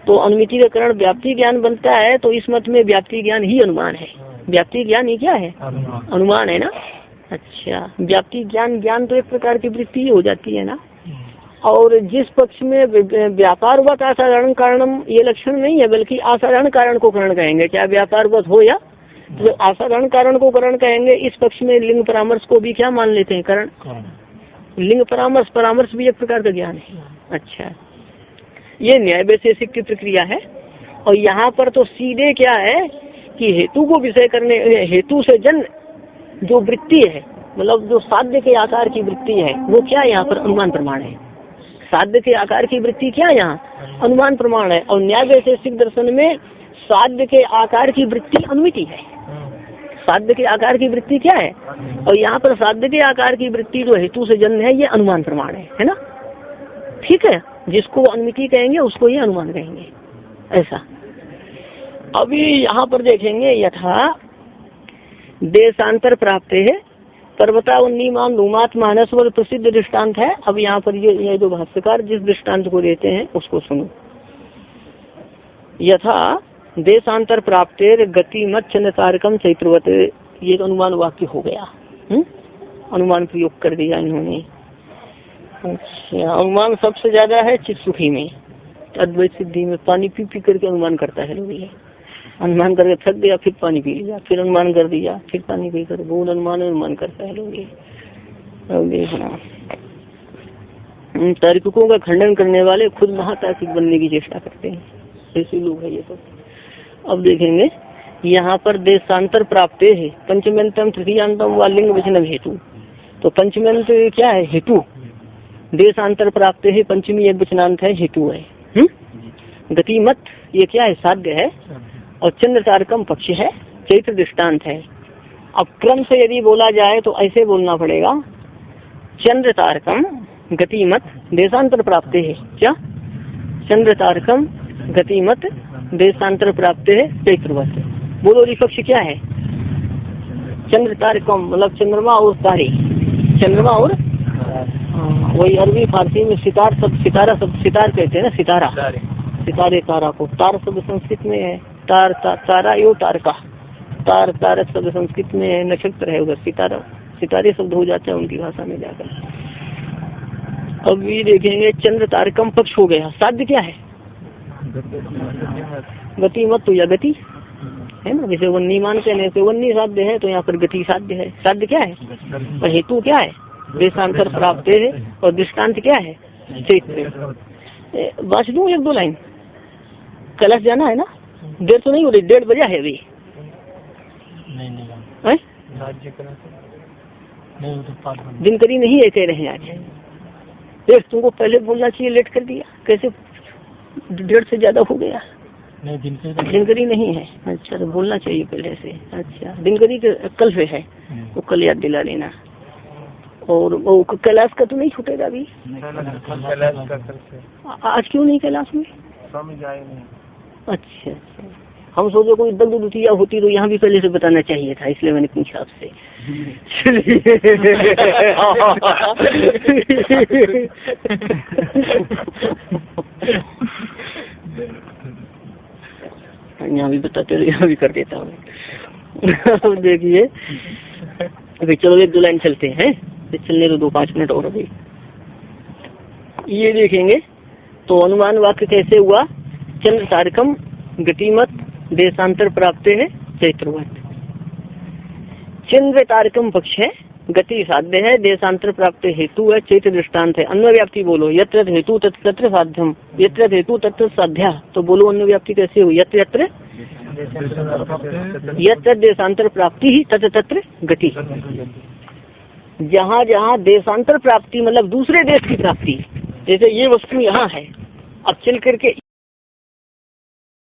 तो अनुमिति का करण व्याप्ति ज्ञान बनता है, तो इस मत में व्याप्ति ज्ञान ही अनुमान है। व्याप्ति ज्ञान ही क्या है, अनुमान है ना। अच्छा, व्याप्ति ज्ञान ज्ञान तो एक प्रकार की वृत्ति हो जाती है ना। और जिस पक्ष में व्यापार हुआ था असाधारण कारणम, ये लक्षण नहीं है, बल्कि असाधारण कारण को करण कहेंगे, चाहे व्यापार वत हो या तो असाधारण कारण को करण कहेंगे। इस पक्ष में लिंग परामर्श को भी क्या मान लेते हैं, करण। लिंग परामर्श, परामर्श भी एक प्रकार का ज्ञान है। अच्छा, ये न्याय वैशेषिक की प्रक्रिया है। और यहाँ पर तो सीधे क्या है कि हेतु को विषय करने, हेतु से जन्म जो वृत्ति है, मतलब जो साध्य के आकार की वृत्ति है, वो क्या यहाँ पर अनुमान प्रमाण है। साध्य के आकार की वृत्ति क्या यहाँ अनुमान प्रमाण है। और न्याय वैशेषिक दर्शन में साध्य के आकार की वृत्ति अनुमिति है। साध्य के आकार की वृत्ति क्या है, और यहाँ पर साध्य के आकार की वृत्ति जो हेतु से जन्म है, ये अनुमान प्रमाण है ना। ठीक है, जिसको अनुमिति कहेंगे उसको ये अनुमान कहेंगे, ऐसा। अभी यहाँ पर देखेंगे, यथा देशांतर प्राप्त है पर्वता उन्नीमान धूमात मानसवर प्रसिद्ध दृष्टांत है। अब यहाँ पर ये जो भाष्यकार जिस दृष्टांत को देते हैं उसको सुनो। यथा देशांतर प्राप्तेर गति मत चंद्र तारकम चैत्रवत, ये तो अनुमान वाक्य हो गया। अनुमान प्रयोग कर दिया इन्होंने। अच्छा, अनुमान सबसे ज्यादा है चित्सुखी में, अद्वैत सिद्धि में। पानी पी पी करके अनुमान करता है लोग, ये अनुमान करके थक गया, फिर पानी पी लिया, फिर अनुमान कर दिया, फिर पानी पी कर बहुत अनुमान करता है लोग ये। देखना, तार्किकों का खंडन करने वाले खुद महातार्किक बनने की चेष्टा करते हैं, ऐसे लोग है ये सब। अब देखेंगे यहाँ पर देशांतर प्राप्त है पंचम्यंतम तृतीयांतम व लिंग वचनम हेतु। तो पंचम्यंत क्या है, हेतु। देशांतर प्राप्त है पंचमी एक वचनांत है, हेतु है। गति मत ये क्या है, साध्य है। और चंद्र तारकम पक्ष है, चैत्र दृष्टांत है। अब क्रम से यदि बोला जाए तो ऐसे बोलना पड़ेगा, चंद्र तारकम गति मत देशांतर प्राप्त है। क्या, चंद्र तारकम गति मत देशांतर प्राप्त है चैत्रवत। बोलो विपक्ष क्या है, चंद्र तारकम मतलब चंद्रमा और तारे, चंद्रमा और वही अरबी फारसी में सितार शब्द, सितारा शब्द सितार कहते हैं ना, सितारा, सितारे तारा को। तार शब्द संस्कृत में है, तार तारा यो तारका, तार तारक शब्द संस्कृत में है, नक्षत्र है उधर, सितारा सितारे शब्द हो जाता है उनकी भाषा में जाकर। अब ये देखेंगे चंद्र तारकम पक्ष हो गया। साध्य क्या है, गति मत तो या गति है ना, जैसे वन्नीमान कहने से वन्नी साध्य है, तो यहाँ पर गति साध्य है। साध्य क्या है, और हेतु क्या है, देशांतर प्राप्त है, और दृष्टांत क्या है, चैत्र। बस दूं एक दो लाइन, कलश जाना है ना, देर तो नहीं हो रही, 1:30 बजा है अभी। दिनकरी नहीं है कह रहे हैं आज, देख तुमको पहले बोलना चाहिए, लेट कर दिया, कैसे 1:30 से ज्यादा हो गया। नहीं, दिनकरी नहीं है। अच्छा, तो बोलना चाहिए पहले से। अच्छा, दिनकरी कल से है, वो कल याद दिला लेना। और वो कैलाश का तो नहीं छूटेगा अभी, आज क्यों नहीं कैलाश में? अच्छा, हम सोचे कोई दग्ध दुतिया होती तो यहाँ भी पहले से बताना चाहिए था, इसलिए मैंने पूछा आपसे। यहाँ भी बताते तो यहाँ भी कर देता हूँ। देखिए अभी चलो एक दो लाइन चलते हैं, चलने तो 2-5 मिनट और अभी। ये देखेंगे तो अनुमान वाक्य कैसे हुआ, चंद्र तारकम गतिमत देशांतर प्राप्त है चैत्रवत। चंद्र तारकम पक्ष है, गति साध्य है, देशांतर प्राप्ति हेतु है, चेत दृष्टांत है। अन्य व्याप्ति बोलो, यत्र हेतु तत्र साध्यम, यत्र हेतु तत्र साध्या। तो बोलो अन्य व्याप्ति कैसे हुई? यत्र देशांतर प्राप्ति ही तत्र तत्र गति। जहाँ जहाँ देशांतर प्राप्ति मतलब दूसरे देश की प्राप्ति, जैसे ये वस्तु यहाँ है, अब चल करके